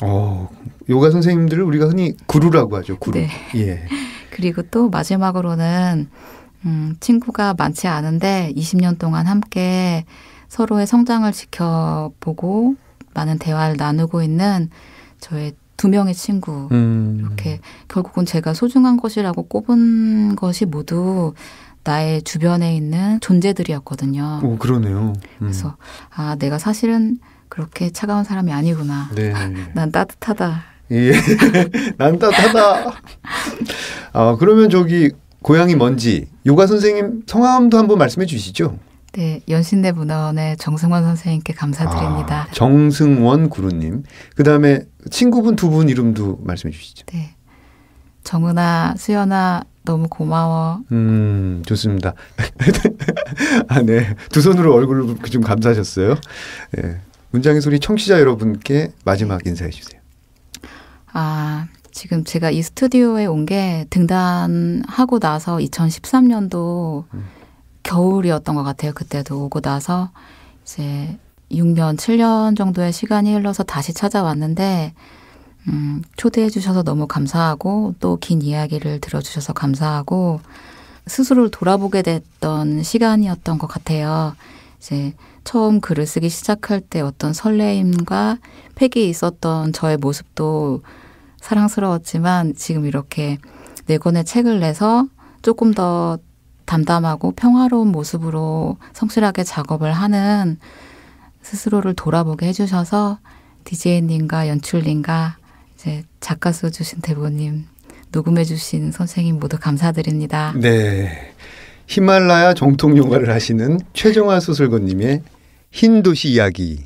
요가 선생님들을 우리가 흔히 구루라고 하죠. 구루. 네. 예. 그리고 또 마지막으로는 친구가 많지 않은데 20년 동안 함께 서로의 성장을 지켜보고 많은 대화를 나누고 있는 저의 2명의 친구. 이렇게 결국은 제가 소중한 것이라고 꼽은 것이 모두 나의 주변에 있는 존재들이었거든요. 그러네요. 그래서 내가 사실은 그렇게 차가운 사람이 아니구나. 네. 난 따뜻하다. 예. 난 따뜻하다. 그러면 저기 고양이 먼지 요가 선생님 성함도 한번 말씀해 주시죠. 네, 연신내 문화원의 정승원 선생님께 감사드립니다. 정승원 구루님. 그다음에 친구분 2분 이름도 말씀해 주시죠. 네, 정은아, 수연아 너무 고마워. 좋습니다. 네, 2손으로 얼굴을 좀 감싸셨어요. 네. 문장의 소리 청취자 여러분께 마지막 인사해 주세요. 지금 제가 이 스튜디오에 온 게 등단하고 나서 2013년도 겨울이었던 것 같아요. 그때도 오고 나서 이제 6년, 7년 정도의 시간이 흘러서 다시 찾아왔는데 초대해 주셔서 너무 감사하고 또 긴 이야기를 들어주셔서 감사하고 스스로를 돌아보게 됐던 시간이었던 것 같아요. 이제 처음 글을 쓰기 시작할 때 어떤 설레임과 패기 있었던 저의 모습도 사랑스러웠지만 지금 이렇게 4권의 책을 내서 조금 더 담담하고 평화로운 모습으로 성실하게 작업을 하는 스스로를 돌아보게 해주셔서 DJ님과 연출님과 이제 작가 써주신 대본님, 녹음해주신 선생님 모두 감사드립니다. 네, 히말라야 정통 요가를 하시는 최정화 소설가님의 흰 도시 이야기,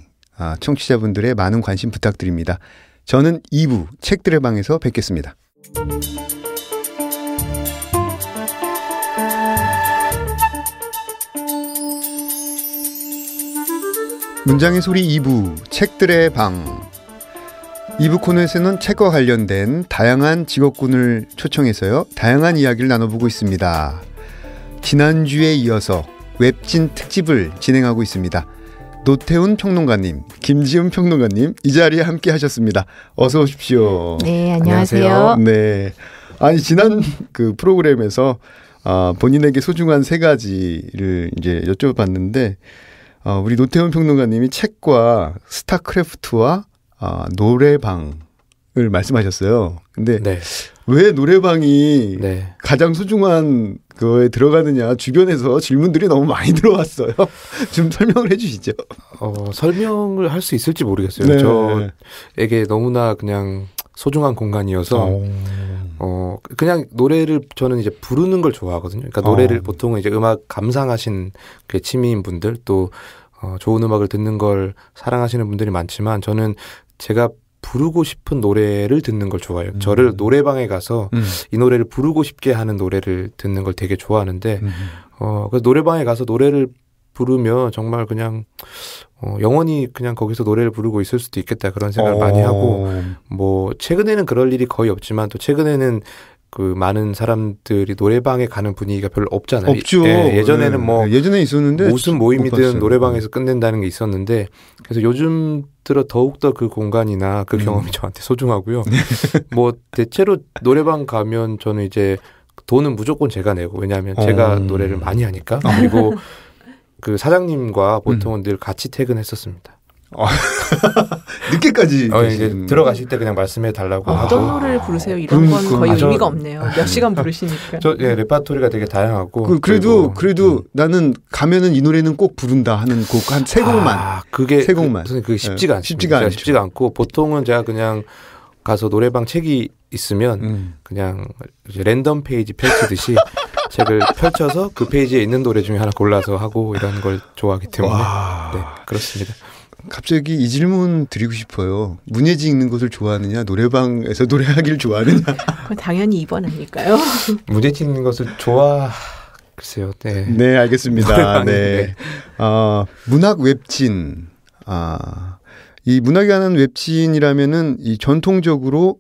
청취자분들의 많은 관심 부탁드립니다. 저는 2부 책들의 방에서 뵙겠습니다. 문장의 소리 2부 책들의 방. 2부 코너에서는 책과 관련된 다양한 직업군을 초청해서요, 다양한 이야기를 나눠보고 있습니다. 지난주에 이어서 웹진 특집을 진행하고 있습니다. 노태훈 평론가님, 김지은 평론가님 이 자리에 함께 하셨습니다. 어서 오십시오. 네, 안녕하세요. 네, 아니 지난 그 프로그램에서 본인에게 소중한 3가지를 이제 여쭤봤는데 우리 노태훈 평론가님이 책과 스타크래프트와 노래방을 말씀하셨어요. 근데 네. 왜 노래방이 네. 가장 소중한 거에 들어가느냐 주변에서 질문들이 너무 많이 들어왔어요. 좀 설명을 해주시죠. 설명을 할 수 있을지 모르겠어요. 네. 저에게 너무나 그냥 소중한 공간이어서 그냥 노래를 저는 이제 부르는 걸 좋아하거든요. 그러니까 노래를 보통은 이제 음악 감상하신 그 취미인 분들 또 좋은 음악을 듣는 걸 사랑하시는 분들이 많지만 저는 제가 부르고 싶은 노래를 듣는 걸 좋아해요. 저를 노래방에 가서 이 노래를 부르고 싶게 하는 노래를 듣는 걸 되게 좋아하는데 그래서 노래방에 가서 노래를 부르면 정말 그냥 영원히 그냥 거기서 노래를 부르고 있을 수도 있겠다 그런 생각을 많이 하고 뭐 최근에는 그럴 일이 거의 없지만 또 최근에는 그 많은 사람들이 노래방에 가는 분위기가 별로 없잖아요. 없죠. 예전에는 뭐 예전에 있었는데 무슨 모임이든 노래방에서 끝낸다는 게 있었는데 그래서 요즘 들어 더욱더 그 공간이나 그 경험이 저한테 소중하고요. 뭐 대체로 노래방 가면 저는 이제 돈은 무조건 제가 내고 왜냐하면 제가 노래를 많이 하니까 그리고 그 사장님과 보통은 늘 같이 퇴근했었습니다. 늦게까지 이제 들어가실 때 그냥 말씀해 달라고 어떤 하고. 노래를 부르세요? 이런 건 거의 의미가 없네요. 몇 시간 부르시니까. 레파토리가 되게 다양하고 그래도 나는 가면은 이 노래는 꼭 부른다 하는 곡 한 3곡만. 그게 3곡만. 그게 쉽지가 않습니다. 쉽지가 않고 보통은 제가 그냥 가서 노래방 책이 있으면 그냥 이제 랜덤 페이지 펼치듯이 책을 펼쳐서 그 페이지에 있는 노래 중에 하나 골라서 하고 이런 걸 좋아하기 때문에 네, 그렇습니다. 갑자기 이 질문 드리고 싶어요. 문예지 읽는 것을 좋아하느냐 노래방에서 노래하기를 좋아하느냐. 그건 당연히 2번 아닐까요? 문예지 읽는 것을 글쎄요. 네. 네, 알겠습니다. 네. 문학 웹진. 이 문학에 관한 웹진이라면은 이 전통적으로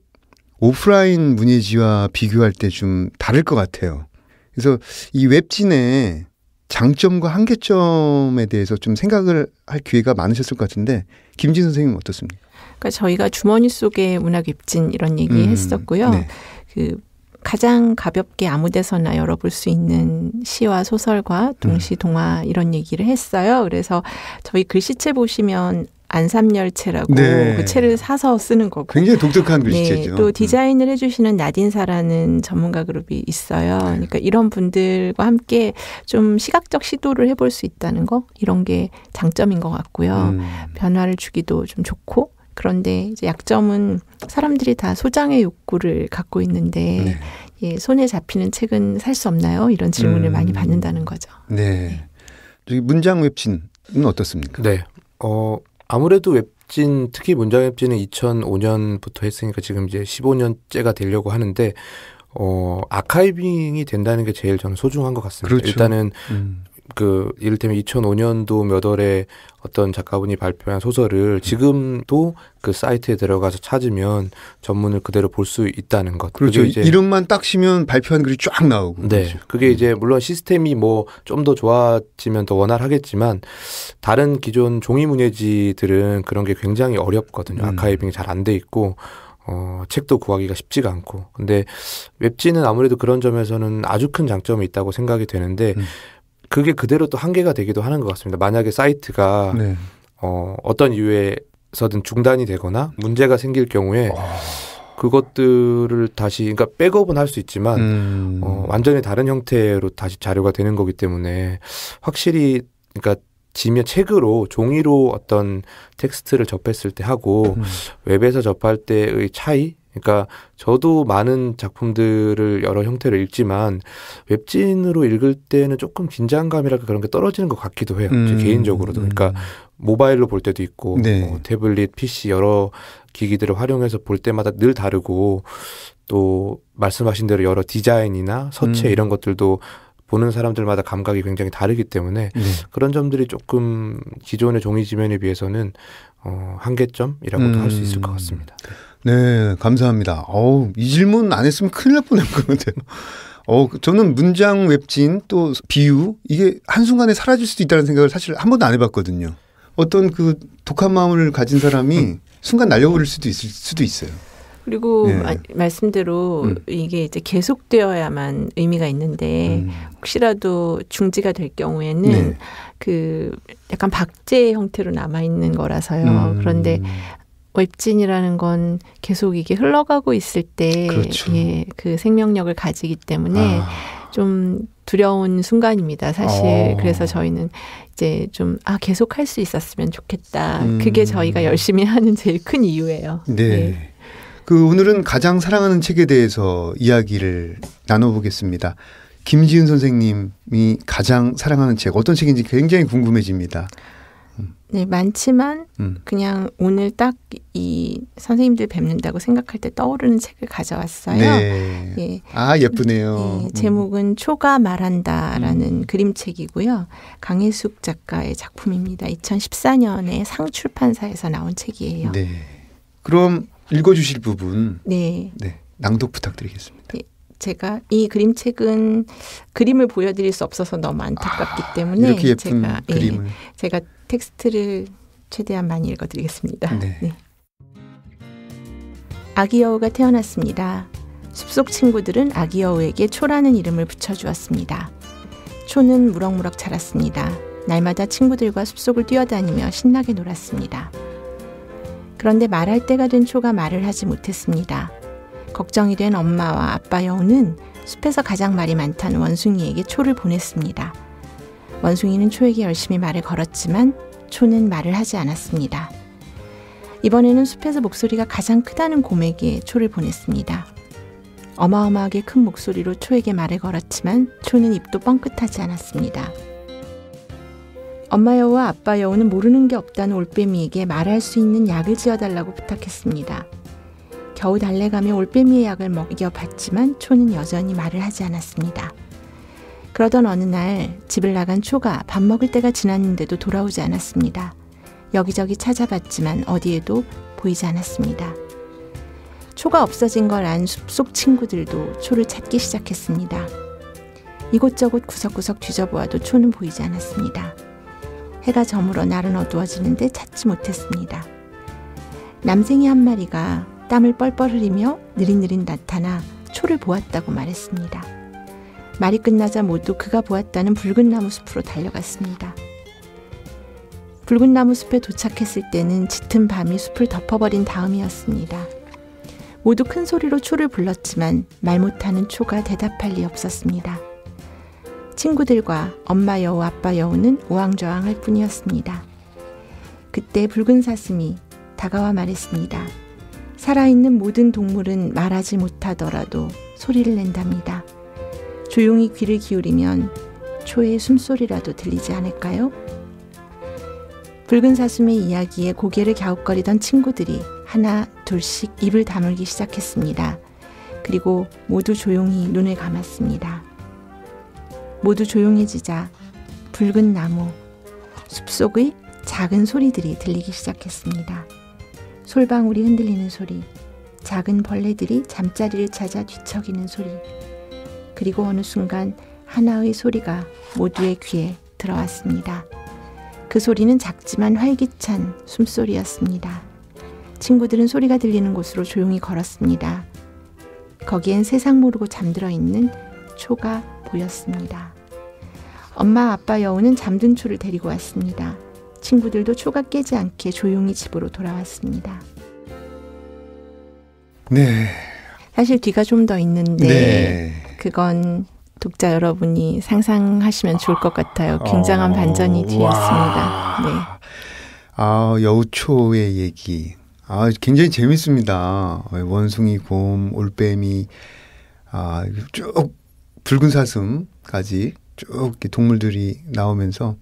오프라인 문예지와 비교할 때 좀 다를 것 같아요. 그래서 이 웹진의 장점과 한계점에 대해서 좀 생각을 할 기회가 많으셨을 것 같은데 김진 선생님은 어떻습니까? 그러니까 저희가 주머니 속의 문학 웹진 이런 얘기 했었고요. 네. 그 가장 가볍게 아무데서나 열어볼 수 있는 시와 소설과 동시 동화 이런 얘기를 했어요. 그래서 저희 글씨체 보시면 안삼열체라고 네. 그 체를 사서 쓰는 거고. 굉장히 독특한 글씨체죠. 네, 또 디자인을 해주시는 나딘사라는 전문가 그룹이 있어요. 그러니까 이런 분들과 함께 좀 시각적 시도를 해볼 수 있다는 거 이런 게 장점인 것 같고요. 변화를 주기도 좀 좋고 그런데 이제 약점은 사람들이 다 소장의 욕구를 갖고 있는데 예, 손에 잡히는 책은 살 수 없나요? 이런 질문을 많이 받는다는 거죠. 네. 저기 문장 웹진은 어떻습니까? 네. 아무래도 웹진, 특히 문장 웹진은 2005년부터 했으니까 지금 이제 15년째가 되려고 하는데, 아카이빙이 된다는 게 제일 저는 소중한 것 같습니다. 그렇죠. 일단은, 이를테면 2005년도 몇 월에 어떤 작가분이 발표한 소설을 지금도 그 사이트에 들어가서 찾으면 전문을 그대로 볼 수 있다는 것. 그렇죠. 이제 이름만 딱 치면 발표한 글이 쫙 나오고. 네. 그렇죠. 그게 이제 물론 시스템이 뭐 좀 더 좋아지면 더 원활하겠지만 다른 기존 종이 문예지들은 그런 게 굉장히 어렵거든요. 아카이빙이 잘 안 돼 있고 책도 구하기가 쉽지가 않고. 근데 웹진은 아무래도 그런 점에서는 아주 큰 장점이 있다고 생각이 되는데 그게 그대로 또 한계가 되기도 하는 것 같습니다. 만약에 사이트가 네. 어떤 이유에서든 중단이 되거나 문제가 생길 경우에 그것들을 다시 그러니까 백업은 할 수 있지만 완전히 다른 형태로 다시 자료가 되는 거기 때문에 확실히 그러니까 지면 책으로 종이로 어떤 텍스트를 접했을 때 하고 웹에서 접할 때의 차이 그러니까 저도 많은 작품들을 여러 형태로 읽지만 웹진으로 읽을 때는 조금 긴장감이랄까 그런 게 떨어지는 것 같기도 해요. 제 개인적으로도. 그러니까 모바일로 볼 때도 있고 네. 태블릿, PC 여러 기기들을 활용해서 볼 때마다 늘 다르고 또 말씀하신 대로 여러 디자인이나 서체 이런 것들도 보는 사람들마다 감각이 굉장히 다르기 때문에 그런 점들이 조금 기존의 종이 지면에 비해서는 한계점이라고도 할 수 있을 것 같습니다. 네, 감사합니다. 이 질문 안 했으면 큰일 날 뻔했거든요. 저는 문장 웹진 또 비유 이게 한순간에 사라질 수도 있다는 생각을 사실 한 번도 안 해봤거든요. 어떤 그 독한 마음을 가진 사람이 순간 날려버릴 수도 있을 수도 있어요. 그리고 말씀대로 이게 이제 계속되어야만 의미가 있는데 혹시라도 중지가 될 경우에는 그 약간 박제 형태로 남아 있는 거라서요. 그런데 웹진이라는 건 계속 이게 흘러가고 있을 때 그렇죠. 예, 그 생명력을 가지기 때문에 좀 두려운 순간입니다. 사실 그래서 저희는 이제 좀 계속 할 수 있었으면 좋겠다. 그게 저희가 열심히 하는 제일 큰 이유예요. 네. 예. 그 오늘은 가장 사랑하는 책에 대해서 이야기를 나눠보겠습니다. 김지은 선생님이 가장 사랑하는 책 어떤 책인지 굉장히 궁금해집니다. 네, 많지만 그냥 오늘 딱 이 선생님들 뵙는다고 생각할 때 떠오르는 책을 가져왔어요. 네. 예. 예쁘네요. 예, 제목은 초가 말한다라는 그림책이고요. 강혜숙 작가의 작품입니다. 2014년에 상출판사에서 나온 책이에요. 네. 그럼 읽어주실 부분 네. 낭독 부탁드리겠습니다. 네. 제가 이 그림책은 그림을 보여드릴 수 없어서 너무 안타깝기 때문에 이렇게 예쁜 그림을 제가 텍스트를 최대한 많이 읽어드리겠습니다. 네. 아기 여우가 태어났습니다. 숲속 친구들은 아기 여우에게 초라는 이름을 붙여주었습니다. 초는 무럭무럭 자랐습니다. 날마다 친구들과 숲속을 뛰어다니며 신나게 놀았습니다. 그런데 말할 때가 된 초가 말을 하지 못했습니다. 걱정이 된 엄마와 아빠 여우는 숲에서 가장 말이 많다는 원숭이에게 초를 보냈습니다. 원숭이는 초에게 열심히 말을 걸었지만 초는 말을 하지 않았습니다. 이번에는 숲에서 목소리가 가장 크다는 곰에게 초를 보냈습니다. 어마어마하게 큰 목소리로 초에게 말을 걸었지만 초는 입도 뻥끗하지 않았습니다. 엄마 여우와 아빠 여우는 모르는 게 없다는 올빼미에게 말할 수 있는 약을 지어달라고 부탁했습니다. 겨우 달래가며 올빼미의 약을 먹여봤지만 초는 여전히 말을 하지 않았습니다. 그러던 어느 날 집을 나간 초가 밥 먹을 때가 지났는데도 돌아오지 않았습니다. 여기저기 찾아봤지만 어디에도 보이지 않았습니다. 초가 없어진 걸 안 숲속 친구들도 초를 찾기 시작했습니다. 이곳저곳 구석구석 뒤져보아도 초는 보이지 않았습니다. 해가 저물어 날은 어두워지는데 찾지 못했습니다. 남생이 한 마리가 땀을 뻘뻘 흘리며 느릿느릿 나타나 초를 보았다고 말했습니다. 말이 끝나자 모두 그가 보았다는 붉은 나무 숲으로 달려갔습니다. 붉은 나무 숲에 도착했을 때는 짙은 밤이 숲을 덮어버린 다음이었습니다. 모두 큰 소리로 초를 불렀지만 말 못하는 초가 대답할 리 없었습니다. 친구들과 엄마 여우, 아빠 여우는 우왕좌왕할 뿐이었습니다. 그때 붉은 사슴이 다가와 말했습니다. 살아있는 모든 동물은 말하지 못하더라도 소리를 낸답니다. 조용히 귀를 기울이면 초의 숨소리라도 들리지 않을까요? 붉은 사슴의 이야기에 고개를 갸웃거리던 친구들이 하나 둘씩 입을 다물기 시작했습니다. 그리고 모두 조용히 눈을 감았습니다. 모두 조용해지자 붉은 나무, 숲속의 작은 소리들이 들리기 시작했습니다. 솔방울이 흔들리는 소리, 작은 벌레들이 잠자리를 찾아 뒤척이는 소리, 그리고 어느 순간 하나의 소리가 모두의 귀에 들어왔습니다. 그 소리는 작지만 활기찬 숨소리였습니다. 친구들은 소리가 들리는 곳으로 조용히 걸었습니다. 거기엔 세상 모르고 잠들어 있는 초가 보였습니다. 엄마, 아빠 여우는 잠든 초를 데리고 왔습니다. 친구들도 초가 깨지 않게 조용히 집으로 돌아왔습니다. 네. 사실 뒤가 좀 더 있는데 네. 그건 독자 여러분이 상상하시면 좋을 것 같아요. 굉장한 반전이 뒤에 있습니다. 네. 여우초의 얘기. 굉장히 재밌습니다. 원숭이, 곰, 올빼미, 쭉 붉은 사슴까지 쭉 이렇게 동물들이 나오면서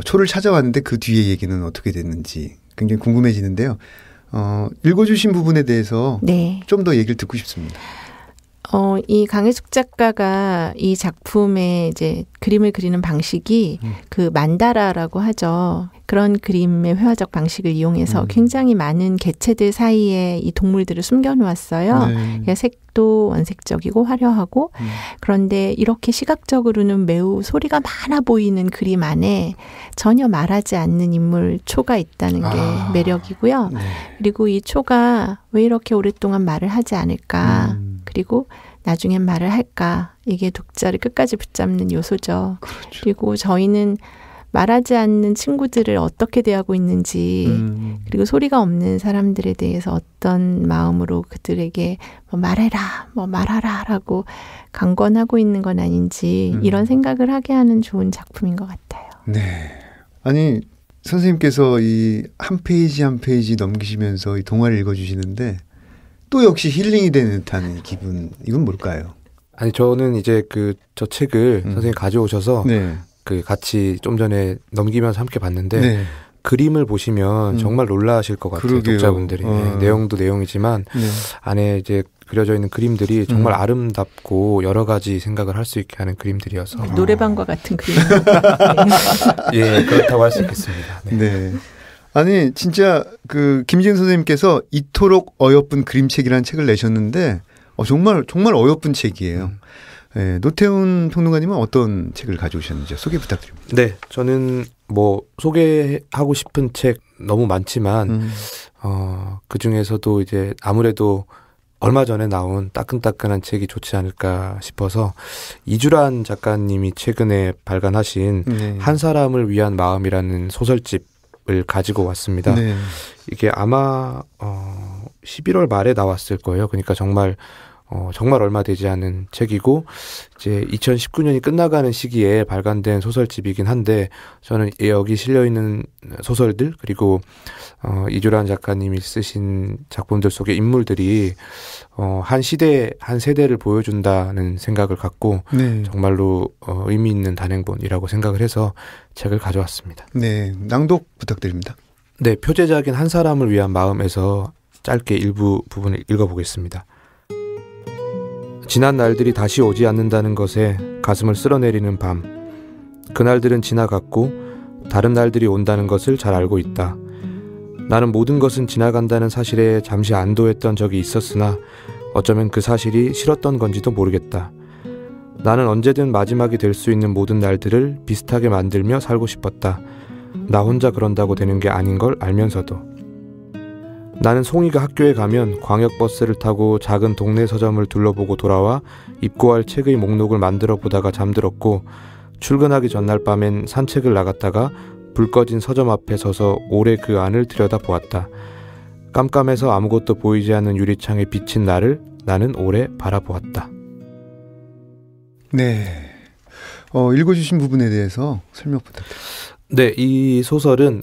초를 찾아왔는데 그 뒤에 얘기는 어떻게 됐는지 굉장히 궁금해지는데요. 읽어주신 부분에 대해서 네. 좀 더 얘기를 듣고 싶습니다. 이 강혜숙 작가가 이 작품의 이제 그림을 그리는 방식이 그 만다라라고 하죠. 그런 그림의 회화적 방식을 이용해서 굉장히 많은 개체들 사이에 이 동물들을 숨겨놓았어요. 네. 색도 원색적이고 화려하고 그런데 이렇게 시각적으로는 매우 소리가 많아 보이는 그림 안에 전혀 말하지 않는 인물 초가 있다는 게 매력이고요. 네. 그리고 이 초가 왜 이렇게 오랫동안 말을 하지 않을까? 그리고 나중엔 말을 할까? 이게 독자를 끝까지 붙잡는 요소죠. 그렇죠. 그리고 저희는 말하지 않는 친구들을 어떻게 대하고 있는지 그리고 소리가 없는 사람들에 대해서 어떤 마음으로 그들에게 뭐 말해라, 뭐 말하라 라고 강권하고 있는 건 아닌지 이런 생각을 하게 하는 좋은 작품인 것 같아요. 네. 아니 선생님께서 이 한 페이지 한 페이지 넘기시면서 이 동화를 읽어주시는데 또 역시 힐링이 되는 듯한 기분. 이건 뭘까요? 아니 저는 이제 저 책을 선생님 가져오셔서 네. 같이 좀 전에 넘기면서 함께 봤는데 네. 그림을 보시면 정말 놀라실 것 같아요. 그러게요. 독자분들이. 네, 내용도 내용이지만 네. 안에 이제 그려져 있는 그림들이 정말 아름답고 여러 가지 생각을 할 수 있게 하는 그림들이어서 노래방과 같은 그림. 예, 그렇다고 할 수 있겠습니다. 네. 네. 아니 진짜 김지은 선생님께서 이토록 어여쁜 그림책이라는 책을 내셨는데 정말 어여쁜 책이에요. 네, 노태훈 평론가님은 어떤 책을 가져오셨는지 소개 부탁드립니다. 네, 저는 뭐 소개하고 싶은 책 너무 많지만 그 중에서도 이제 아무래도 얼마 전에 나온 따끈따끈한 책이 좋지 않을까 싶어서 이주란 작가님이 최근에 발간하신 네. 한 사람을 위한 마음이라는 소설집을 가지고 왔습니다. 네. 이게 아마 11월 말에 나왔을 거예요. 그러니까 정말 얼마 되지 않은 책이고 이제 2019년이 끝나가는 시기에 발간된 소설집이긴 한데 저는 여기 실려있는 소설들 그리고 이주란 작가님이 쓰신 작품들 속의 인물들이 한 시대 한 세대를 보여준다는 생각을 갖고 네. 정말로 의미 있는 단행본이라고 생각을 해서 책을 가져왔습니다. 네, 낭독 부탁드립니다. 네, 표제작인 한 사람을 위한 마음에서 짧게 일부 부분을 읽어보겠습니다. 지난 날들이 다시 오지 않는다는 것에 가슴을 쓸어내리는 밤. 그날들은 지나갔고 다른 날들이 온다는 것을 잘 알고 있다. 나는 모든 것은 지나간다는 사실에 잠시 안도했던 적이 있었으나 어쩌면 그 사실이 싫었던 건지도 모르겠다. 나는 언제든 마지막이 될 수 있는 모든 날들을 비슷하게 만들며 살고 싶었다. 나 혼자 그런다고 되는 게 아닌 걸 알면서도. 나는 송이가 학교에 가면 광역버스를 타고 작은 동네 서점을 둘러보고 돌아와 입고할 책의 목록을 만들어 보다가 잠들었고 출근하기 전날 밤엔 산책을 나갔다가 불 꺼진 서점 앞에 서서 오래 그 안을 들여다보았다. 깜깜해서 아무것도 보이지 않는 유리창에 비친 나를 나는 오래 바라보았다. 네, 읽어주신 부분에 대해서 설명 부탁드립니다. 네, 이 소설은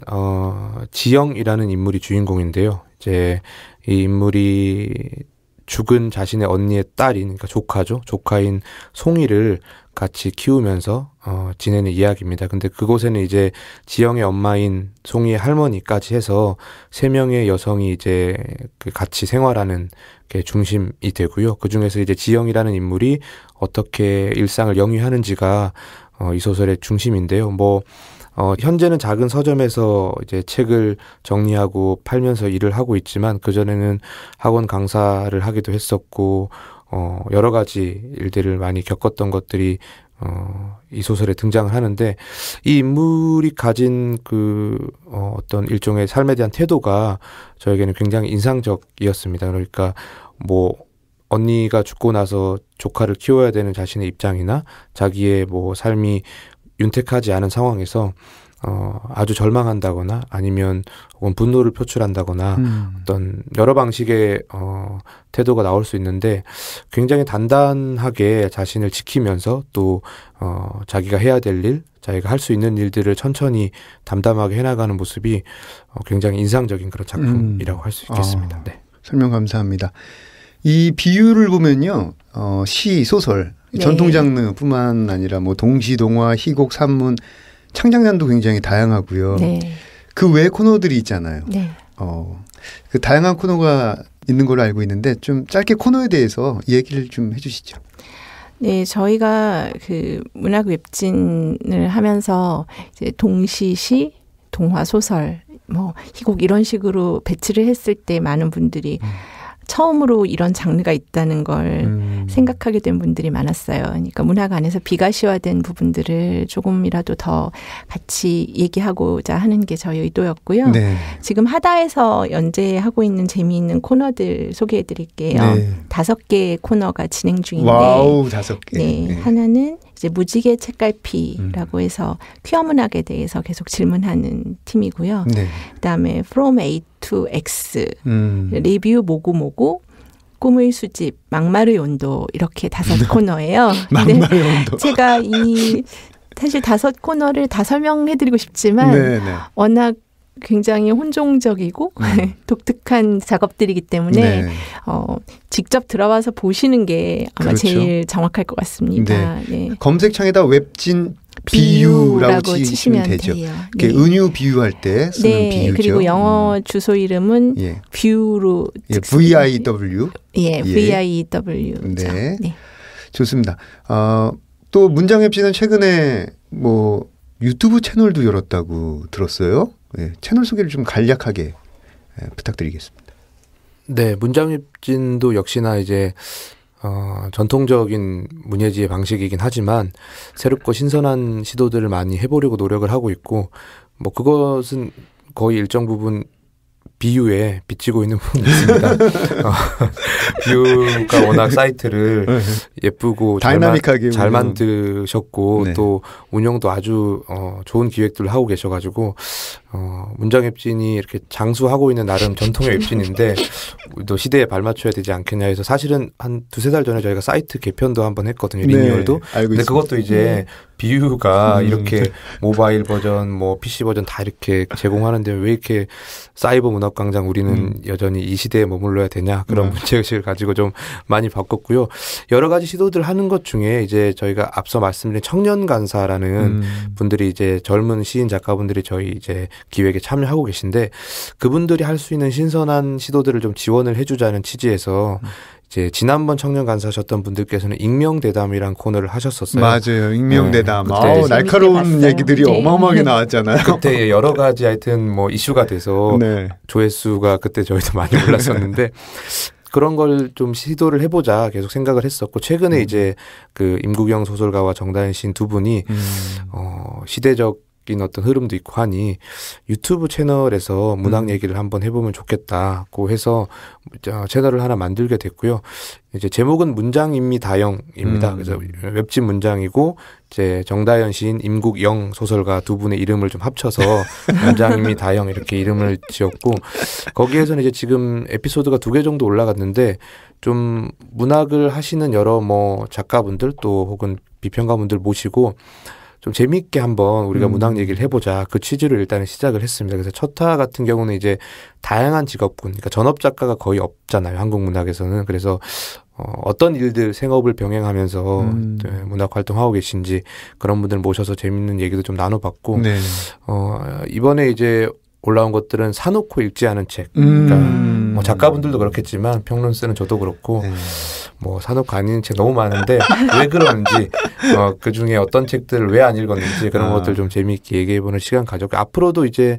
지영이라는 인물이 주인공인데요. 이제 이 인물이 죽은 자신의 언니의 딸인, 그러니까 조카죠. 조카인 송이를 같이 키우면서 지내는 이야기입니다. 근데 그곳에는 이제 지영의 엄마인 송이의 할머니까지 해서 3명의 여성이 이제 같이 생활하는 게 중심이 되고요. 그 중에서 이제 지영이라는 인물이 어떻게 일상을 영위하는지가 이 소설의 중심인데요. 현재는 작은 서점에서 이제 책을 정리하고 팔면서 일을 하고 있지만 그전에는 학원 강사를 하기도 했었고, 여러 가지 일들을 많이 겪었던 것들이, 이 소설에 등장을 하는데, 이 인물이 가진 어떤 일종의 삶에 대한 태도가 저에게는 굉장히 인상적이었습니다. 그러니까, 언니가 죽고 나서 조카를 키워야 되는 자신의 입장이나 자기의 삶이 윤택하지 않은 상황에서 아주 절망한다거나 아니면 혹은 분노를 표출한다거나 어떤 여러 방식의 태도가 나올 수 있는데 굉장히 단단하게 자신을 지키면서 또 자기가 해야 될 일, 자기가 할 수 있는 일들을 천천히 담담하게 해나가는 모습이 굉장히 인상적인 그런 작품이라고 할 수 있겠습니다. 네. 설명 감사합니다. 이 비유를 보면요, 시, 소설, 네. 전통 장르뿐만 아니라 동시, 동화, 희곡, 산문, 창작난도 굉장히 다양하고요. 네. 그 외 코너들이 있잖아요. 네. 그 다양한 코너가 있는 걸로 알고 있는데 좀 짧게 코너에 대해서 얘기를 좀 해주시죠. 네, 저희가 그 문학 웹진을 하면서 이제 동시시, 동화 소설, 뭐 희곡 이런 식으로 배치를 했을 때 많은 분들이 처음으로 이런 장르가 있다는 걸 생각하게 된 분들이 많았어요. 그러니까 문학 안에서 비가시화된 부분들을 조금이라도 더 같이 얘기하고자 하는 게 저희 의도였고요. 네. 지금 하다에서 연재하고 있는 재미있는 코너들 소개해 드릴게요. 네. 5개의 코너가 진행 중인데 와우, 5개. 네, 네. 하나는 이제 무지개 책갈피라고 해서 퀴어 문학에 대해서 계속 질문하는 팀이고요. 네. 그다음에 From A to X, 리뷰 모구모구, 꿈의 수집, 막말의 온도 이렇게 5 코너예요. 막말의 온도. 제가 이 사실 5 코너를 다 설명해드리고 싶지만 네, 네. 워낙 굉장히 혼종적이고 독특한 작업들이기 때문에 네. 직접 들어와서 보시는 게 아마 그렇죠. 제일 정확할 것 같습니다. 네. 검색창에다 웹진 비유라고 치시면 되죠. 돼요. 네. 은유 비유할 때 쓰는 네, 비유죠. 그리고 영어 주소 이름은 예. 뷰로 예, VIW. 예, VIW. 네. 네. 좋습니다. 또 문장웹진은 최근에 뭐 유튜브 채널도 열었다고 들었어요. 예, 채널 소개를 좀 간략하게 부탁드리겠습니다. 네, 문장웹진도 역시나 이제 전통적인 문예지의 방식이긴 하지만 새롭고 신선한 시도들을 많이 해보려고 노력을 하고 있고, 뭐 그것은 거의 일정 부분 비유에 비치고 있는 부분이 있습니다. 비유가 워낙 사이트를 예쁘고 다이나믹하게 잘 만드셨고 네. 또 운영도 아주 좋은 기획들을 하고 계셔가지고 문장 웹진이 이렇게 장수하고 있는 나름 전통의 웹진인데 또 시대에 발맞춰야 되지 않겠냐 해서 사실은 한 2-3달 전에 저희가 사이트 개편도 한번 했거든요. 리뉴얼도. 네, 알고 근데 있습니다. 그것도 이제 비유가 이렇게 모바일 버전, 뭐 PC 버전 다 이렇게 제공하는데 왜 이렇게 사이버 문학광장 우리는 여전히 이 시대에 머물러야 되냐 그런 문제의식을 가지고 좀 많이 바꿨고요. 여러 가지 시도들 하는 것 중에 이제 저희가 앞서 말씀드린 청년 간사라는 분들이 이제 젊은 시인 작가분들이 저희 이제 기획에 참여하고 계신데 그분들이 할 수 있는 신선한 시도들을 좀 지원을 해주자는 취지에서 이제 지난번 청년 간사셨던 분들께서는 익명대담이란 코너를 하셨었어요. 맞아요. 익명대담. 네, 날카로운 봤어요. 얘기들이 네. 어마어마하게 나왔잖아요. 그때 여러 가지 하여튼 뭐 이슈가 돼서 네. 조회수가 그때 저희도 많이 올랐었는데 그런 걸 좀 시도를 해보자 계속 생각을 했었고 최근에 이제 그 임국영 소설가와 정다은 시인 두 분이 시대적 어떤 흐름도 있고 하니 유튜브 채널에서 문학 얘기를 한번 해보면 좋겠다고 해서 채널을 하나 만들게 됐고요. 이제 제목은 문장임미다영입니다. 그래서 웹진 문장이고 이제 정다연 시인, 임국영 소설가 두 분의 이름을 좀 합쳐서 문장임미다영 이렇게 이름을 지었고 거기에서는 이제 지금 에피소드가 2개 정도 올라갔는데 좀 문학을 하시는 여러 뭐 작가분들 또 혹은 비평가분들 모시고 좀 재미있게 한번 우리가 문학 얘기를 해보자. 그 취지로 일단은 시작을 했습니다. 그래서 첫 화 같은 경우는 이제 다양한 직업군, 그러니까 전업 작가가 거의 없잖아요. 한국 문학에서는. 그래서 어떤 일들, 생업을 병행하면서 문학 활동하고 계신지 그런 분들 모셔서 재미있는 얘기도 좀 나눠봤고 네. 이번에 이제 올라온 것들은 사놓고 읽지 않은 책. 그러니까 뭐 작가분들도 그렇겠지만 평론 쓰는 저도 그렇고 뭐 사놓고 안 읽는 책 너무 많은데 왜 그런지 그 중에 어떤 책들을 왜 안 읽었는지 그런 것들 좀 재미있게 얘기해보는 시간 가졌고 앞으로도 이제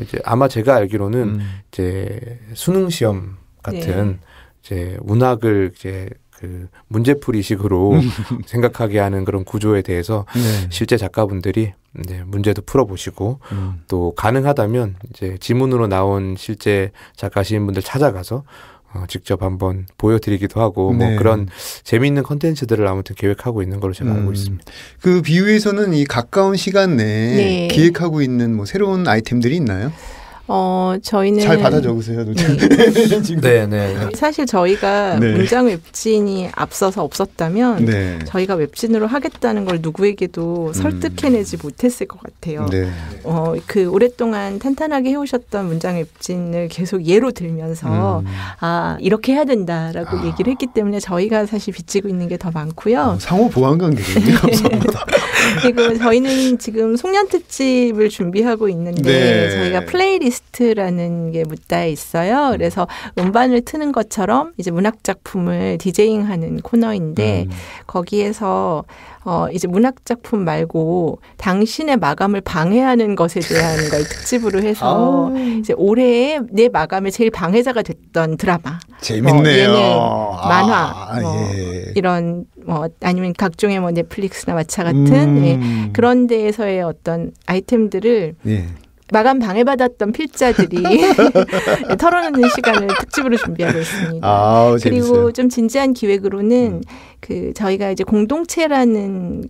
이제 아마 제가 알기로는 이제 수능 시험 같은 이제 문학을 이제 그 문제풀이식으로 생각하게 하는 그런 구조에 대해서 실제 작가분들이 이제 문제도 풀어보시고 또 가능하다면 이제 지문으로 나온 실제 작가 시인분들 찾아가서 직접 한번 보여드리기도 하고 뭐 그런 재미있는 콘텐츠들을 아무튼 계획하고 있는 걸로 제가 알고 있습니다. 그 비유에서는 이 가까운 시간 내에 기획하고 있는 뭐 새로운 아이템들이 있나요? 저희는 잘 받아 적으세요. 네. 사실 저희가 문장 웹진이 앞서서 없었다면 저희가 웹진으로 하겠다는 걸 누구에게도 설득해내지 못했을 것 같아요. 그 오랫동안 탄탄하게 해오셨던 문장 웹진을 계속 예로 들면서 이렇게 해야 된다라고 얘기를 했기 때문에 저희가 사실 비치고 있는 게 더 많고요. 상호 보완 관계군요. 감사합니다. 그리고 저희는 지금 송년 특집을 준비하고 있는데 저희가 플레이리스트 플레이리스트라는 게 문자에 있어요. 그래서 음반을 트는 것처럼 이제 문학 작품을 디제잉하는 코너인데 거기에서 이제 문학 작품 말고 당신의 마감을 방해하는 것에 대한 걸 특집으로 해서 이제 올해의 내 마감의 제일 방해자가 됐던 드라마, 재밌네요. 예능, 만화, 예. 이런 아니면 각종의 넷플릭스나 왓챠 같은 그런 데에서의 어떤 아이템들을 예. 마감 방해받았던 필자들이 털어놓는 시간을 특집으로 준비하고 있습니다. 그리고 좀 진지한 기획으로는 저희가 이제 공동체라는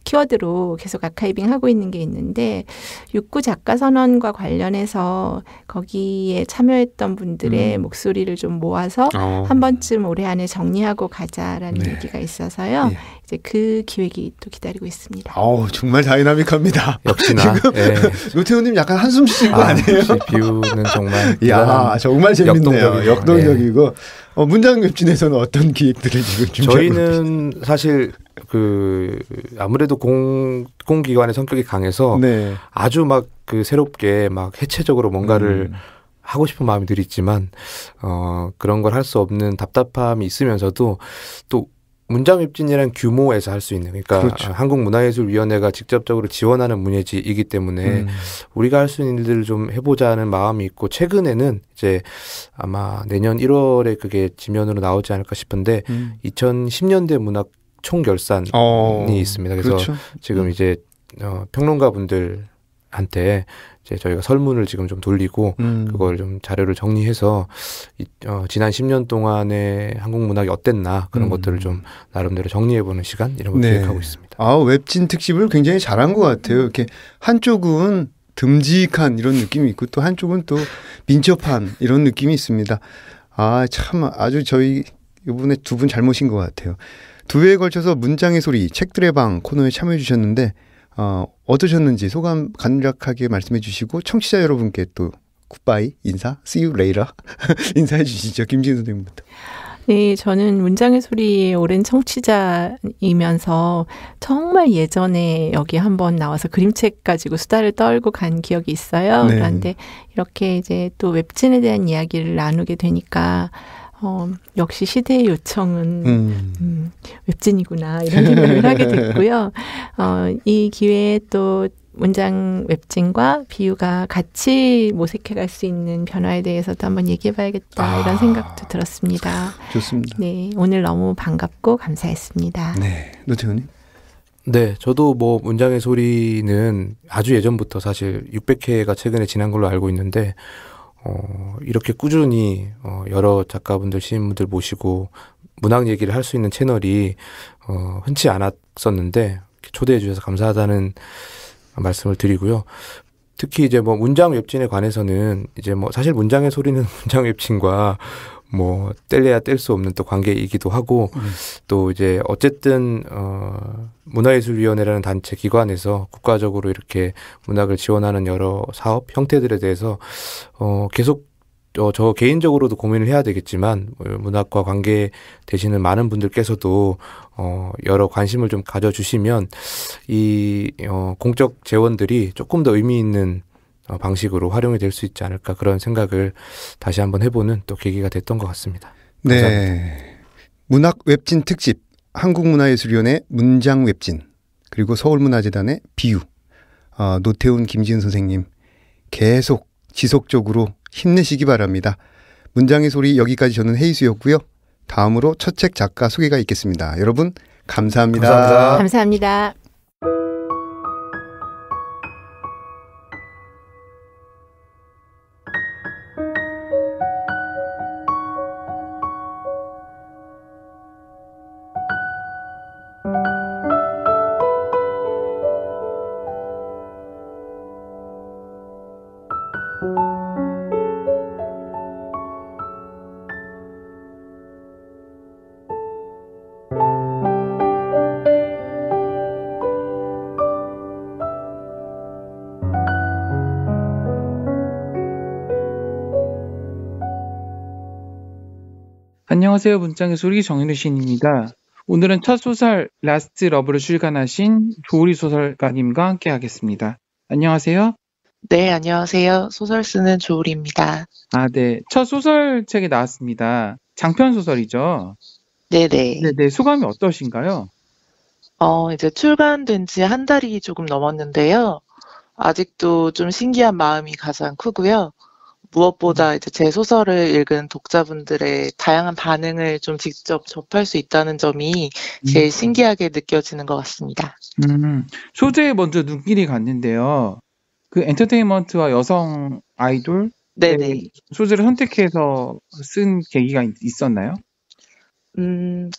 키워드로 계속 아카이빙 하고 있는 게 있는데 육구 작가 선언과 관련해서 거기에 참여했던 분들의 목소리를 좀 모아서 한 번쯤 올해 안에 정리하고 가자라는 얘기가 있서요. 이제 그 기획이 또 기다리고 있습니다. 정말 다이나믹합니다. 역시나. 노태우님 약간 한숨 쉬신 거 아니에요? 비유는 정말. 정말 재밌네요. 역동적이고. 문장 웹진에서는 어떤 기획들을 지금 준비하고 저희는 사실 아무래도 공기관의 성격이 강해서 아주 막 새롭게 막 해체적으로 뭔가를 하고 싶은 마음이 늘 있지만 그런 걸 할 수 없는 답답함이 있으면서도 또 문장 웹진이라는 규모에서 할 수 있는, 그러니까 그렇죠. 한국문화예술위원회가 직접적으로 지원하는 문예지이기 때문에 우리가 할 수 있는 일들을 좀 해보자는 마음이 있고, 최근에는 이제 아마 내년 1월에 그게 지면으로 나오지 않을까 싶은데 2010년대 문학 총결산이 있습니다. 그래서 그렇죠. 지금 이제 평론가분들한테 이제 저희가 설문을 지금 좀 돌리고 그걸 좀 자료를 정리해서 지난 10년 동안의 한국 문학이 어땠나 그런 것들을 좀 나름대로 정리해보는 시간 이런 걸 기획하고 있습니다. 웹진 특집을 굉장히 잘한 것 같아요. 이렇게 한쪽은 듬직한 이런 느낌이 있고 또 한쪽은 또 민첩한 이런 느낌이 있습니다. 참 아주 저희 이번에 두 분 잘 모신 것 같아요. 2회에 걸쳐서 문장의 소리 책들의 방 코너에 참여해 주셨는데 어떠셨는지 소감 간략하게 말씀해 주시고 청취자 여러분께 또 굿바이 인사, see you later 인사해 주시죠. 김지은 선생님부터. 네, 저는 문장의 소리의 오랜 청취자이면서 정말 예전에 여기 한번 나와서 그림책 가지고 수다를 떨고 간 기억이 있어요. 그런데 이렇게 이제 또 웹진에 대한 이야기를 나누게 되니까 역시 시대의 요청은 웹진이구나 이런 생각을 하게 됐고요. 이 기회에 또 문장 웹진과 비유가 같이 모색해갈 수 있는 변화에 대해서도 한번 얘기해봐야겠다 이런 생각도 들었습니다. 좋습니다. 네, 오늘 너무 반갑고 감사했습니다. 네, 노태우님. 네, 저도 문장의 소리는 아주 예전부터 사실 600회가 최근에 지난 걸로 알고 있는데 이렇게 꾸준히 여러 작가분들, 시인분들 모시고 문학 얘기를 할 수 있는 채널이 흔치 않았었는데 초대해 주셔서 감사하다는 말씀을 드리고요. 특히 이제 문장 웹진에 관해서는 이제 사실 문장의 소리는 문장 웹진과 뗄래야 뗄 수 없는 또 관계이기도 하고 또 이제 어쨌든 문화예술위원회라는 단체 기관에서 국가적으로 이렇게 문학을 지원하는 여러 사업 형태들에 대해서 계속 저 개인적으로도 고민을 해야 되겠지만 문학과 관계 되시는 많은 분들께서도 여러 관심을 좀 가져주시면 이 공적 재원들이 조금 더 의미 있는 방식으로 활용이 될 수 있지 않을까 그런 생각을 다시 한번 해보는 또 계기가 됐던 것 같습니다. 감사합니다. 네, 문학 웹진 특집 한국문화예술위원회 문장 웹진 그리고 서울문화재단의 비유 노태운 김지은 선생님 계속 지속적으로 힘내시기 바랍니다. 문장의 소리 여기까지 저는 헤이수였고요. 다음으로 첫 책 작가 소개가 있겠습니다. 여러분 감사합니다. 감사합니다. 안녕하세요. 문장의 소리 정현우 시인입니다. 오늘은 첫 소설 라스트 러브를 출간하신 조우리 소설가님과 함께 하겠습니다. 안녕하세요. 네, 안녕하세요. 소설 쓰는 조울입니다. 아, 네. 첫 소설책이 나왔습니다. 장편 소설이죠? 네네. 네네. 소감이 어떠신가요? 이제 출간된 지 한 달이 조금 넘었는데요. 아직도 좀 신기한 마음이 가장 크고요. 무엇보다 이제 제 소설을 읽은 독자분들의 다양한 반응을 좀 직접 접할 수 있다는 점이 제일 신기하게 느껴지는 것 같습니다. 소재에 먼저 눈길이 갔는데요. 그 엔터테인먼트와 여성 아이돌 네네. 소재를 선택해서 쓴 계기가 있었나요?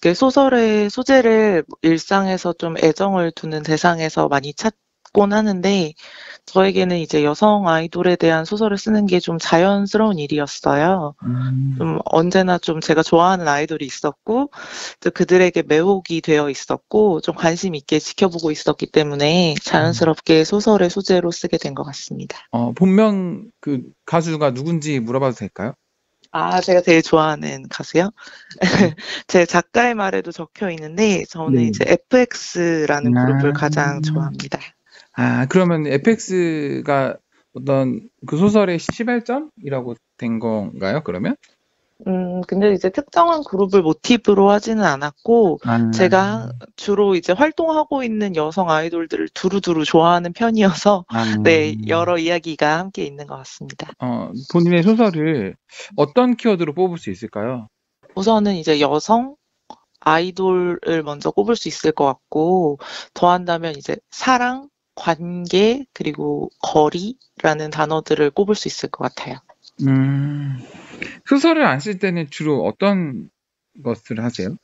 그 소설의 소재를 일상에서 좀 애정을 두는 대상에서 많이 찾곤 하는데, 저에게는 이제 여성 아이돌에 대한 소설을 쓰는 게 좀 자연스러운 일이었어요. 좀 언제나 좀 제가 좋아하는 아이돌이 있었고, 또 그들에게 매혹이 되어 있었고, 좀 관심 있게 지켜보고 있었기 때문에 자연스럽게 소설의 소재로 쓰게 된 것 같습니다. 본명 그 가수가 누군지 물어봐도 될까요? 아, 제가 제일 좋아하는 가수요? 제 작가의 말에도 적혀 있는데, 저는 네. 이제 FX라는 그룹을 가장 좋아합니다. 아, 그러면 FX가 어떤 그 소설의 시발점이라고 된 건가요, 그러면? 근데 이제 특정한 그룹을 모티브로 하지는 않았고, 제가 주로 이제 활동하고 있는 여성 아이돌들을 두루두루 좋아하는 편이어서, 네, 여러 이야기가 함께 있는 것 같습니다. 본인의 소설을 어떤 키워드로 뽑을 수 있을까요? 우선은 이제 여성 아이돌을 먼저 꼽을 수 있을 것 같고, 더한다면 이제 사랑, 관계, 그리고 거리라는 단어들을 꼽을 수 있을 것 같아요. 소설을 안 쓸 때는 주로 어떤 것을 하세요?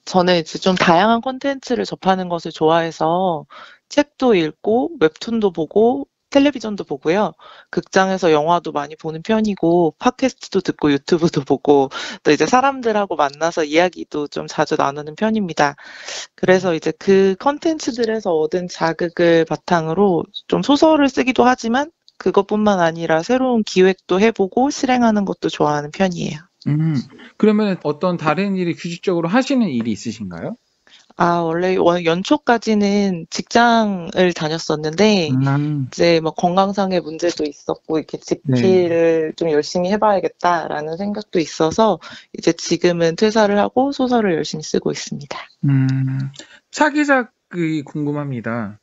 저는 이제 좀 다양한 콘텐츠를 접하는 것을 좋아해서 책도 읽고 웹툰도 보고 텔레비전도 보고요. 극장에서 영화도 많이 보는 편이고 팟캐스트도 듣고 유튜브도 보고 또 이제 사람들하고 만나서 이야기도 좀 자주 나누는 편입니다. 그래서 이제 그 콘텐츠들에서 얻은 자극을 바탕으로 좀 소설을 쓰기도 하지만 그것뿐만 아니라 새로운 기획도 해보고 실행하는 것도 좋아하는 편이에요. 그러면 어떤 다른 일을 규칙적으로 하시는 일이 있으신가요? 원래 연초까지는 직장을 다녔었는데, 이제 뭐 건강상의 문제도 있었고, 이렇게 집필을 좀 열심히 해봐야겠다라는 생각도 있어서, 이제 지금은 퇴사를 하고 소설을 열심히 쓰고 있습니다. 차기작이 궁금합니다.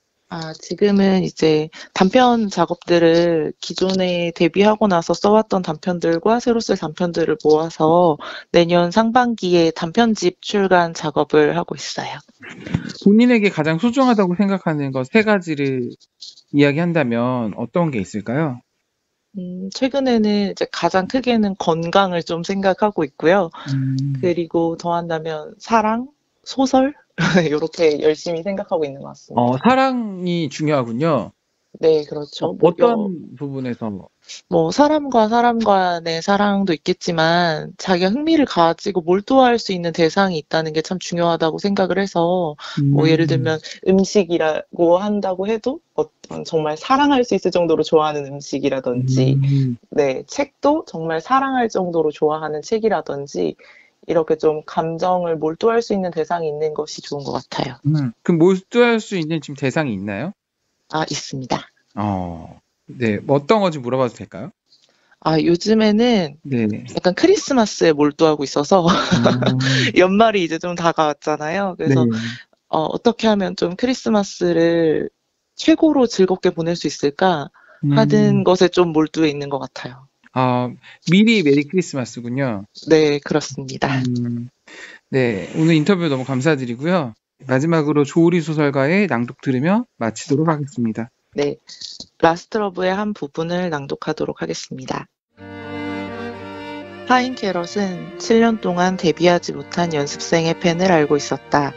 지금은 이제 단편 작업들을 기존에 데뷔하고 나서 써왔던 단편들과 새로 쓸 단편들을 모아서 내년 상반기에 단편집 출간 작업을 하고 있어요. 본인에게 가장 소중하다고 생각하는 것 3가지를 이야기한다면 어떤 게 있을까요? 최근에는 이제 가장 크게는 건강을 좀 생각하고 있고요. 그리고 더한다면 사랑, 소설 이렇게 열심히 생각하고 있는 것 같습니다. 사랑이 중요하군요. 네, 그렇죠. 어떤 부분에서? 사람과 사람 간의 사랑도 있겠지만 자기가 흥미를 가지고 몰두할 수 있는 대상이 있다는 게 참 중요하다고 생각을 해서 예를 들면 음식이라고 한다고 해도 어떤 정말 사랑할 수 있을 정도로 좋아하는 음식이라든지 네, 책도 정말 사랑할 정도로 좋아하는 책이라든지 이렇게 좀 감정을 몰두할 수 있는 대상이 있는 것이 좋은 것 같아요. 그럼 몰두할 수 있는 지금 대상이 있나요? 있습니다. 네, 어떤 건지 물어봐도 될까요? 요즘에는 네네. 약간 크리스마스에 몰두하고 있어서 연말이 이제 좀 다가왔잖아요. 그래서 어떻게 하면 좀 크리스마스를 최고로 즐겁게 보낼 수 있을까 하는 것에 좀 몰두해 있는 것 같아요. 미리 메리 크리스마스군요. 네, 그렇습니다. 네, 오늘 인터뷰 너무 감사드리고요. 마지막으로 조우리 소설가의 낭독 들으며 마치도록 하겠습니다. 네, 라스트 러브의 한 부분을 낭독하도록 하겠습니다. 파인 캐럿은 7년 동안 데뷔하지 못한 연습생의 팬을 알고 있었다.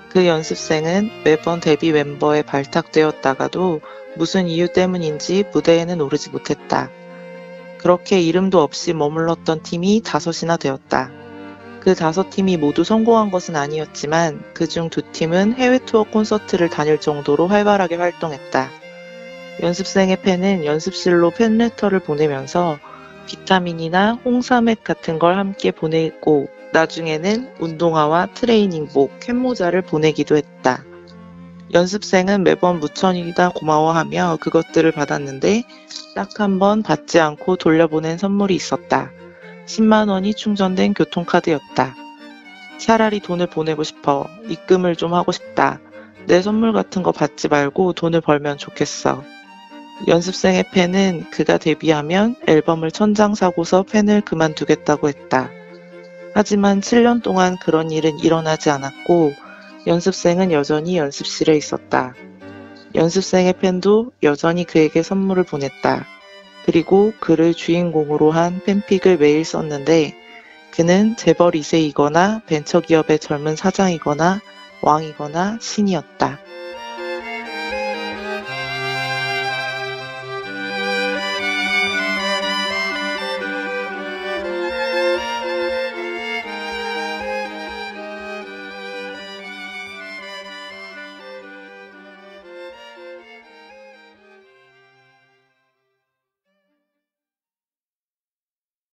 그 연습생은 매번 데뷔 멤버에 발탁되었다가도 무슨 이유 때문인지 무대에는 오르지 못했다. 그렇게 이름도 없이 머물렀던 팀이 5이나 되었다. 그 5팀이 모두 성공한 것은 아니었지만 그중 2팀은 해외 투어 콘서트를 다닐 정도로 활발하게 활동했다. 연습생의 팬은 연습실로 팬레터를 보내면서 비타민이나 홍삼액 같은 걸 함께 보내고 나중에는 운동화와 트레이닝복, 캔모자를 보내기도 했다. 연습생은 매번 무천이다 고마워하며 그것들을 받았는데 딱 한 번 받지 않고 돌려보낸 선물이 있었다. 10만 원이 충전된 교통카드였다. 차라리 돈을 보내고 싶어. 입금을 좀 하고 싶다. 내 선물 같은 거 받지 말고 돈을 벌면 좋겠어. 연습생의 팬은 그가 데뷔하면 앨범을 1000장 사고서 팬을 그만두겠다고 했다. 하지만 7년 동안 그런 일은 일어나지 않았고 연습생은 여전히 연습실에 있었다. 연습생의 팬도 여전히 그에게 선물을 보냈다. 그리고 그를 주인공으로 한 팬픽을 매일 썼는데 그는 재벌 2세이거나 벤처기업의 젊은 사장이거나 왕이거나 신이었다.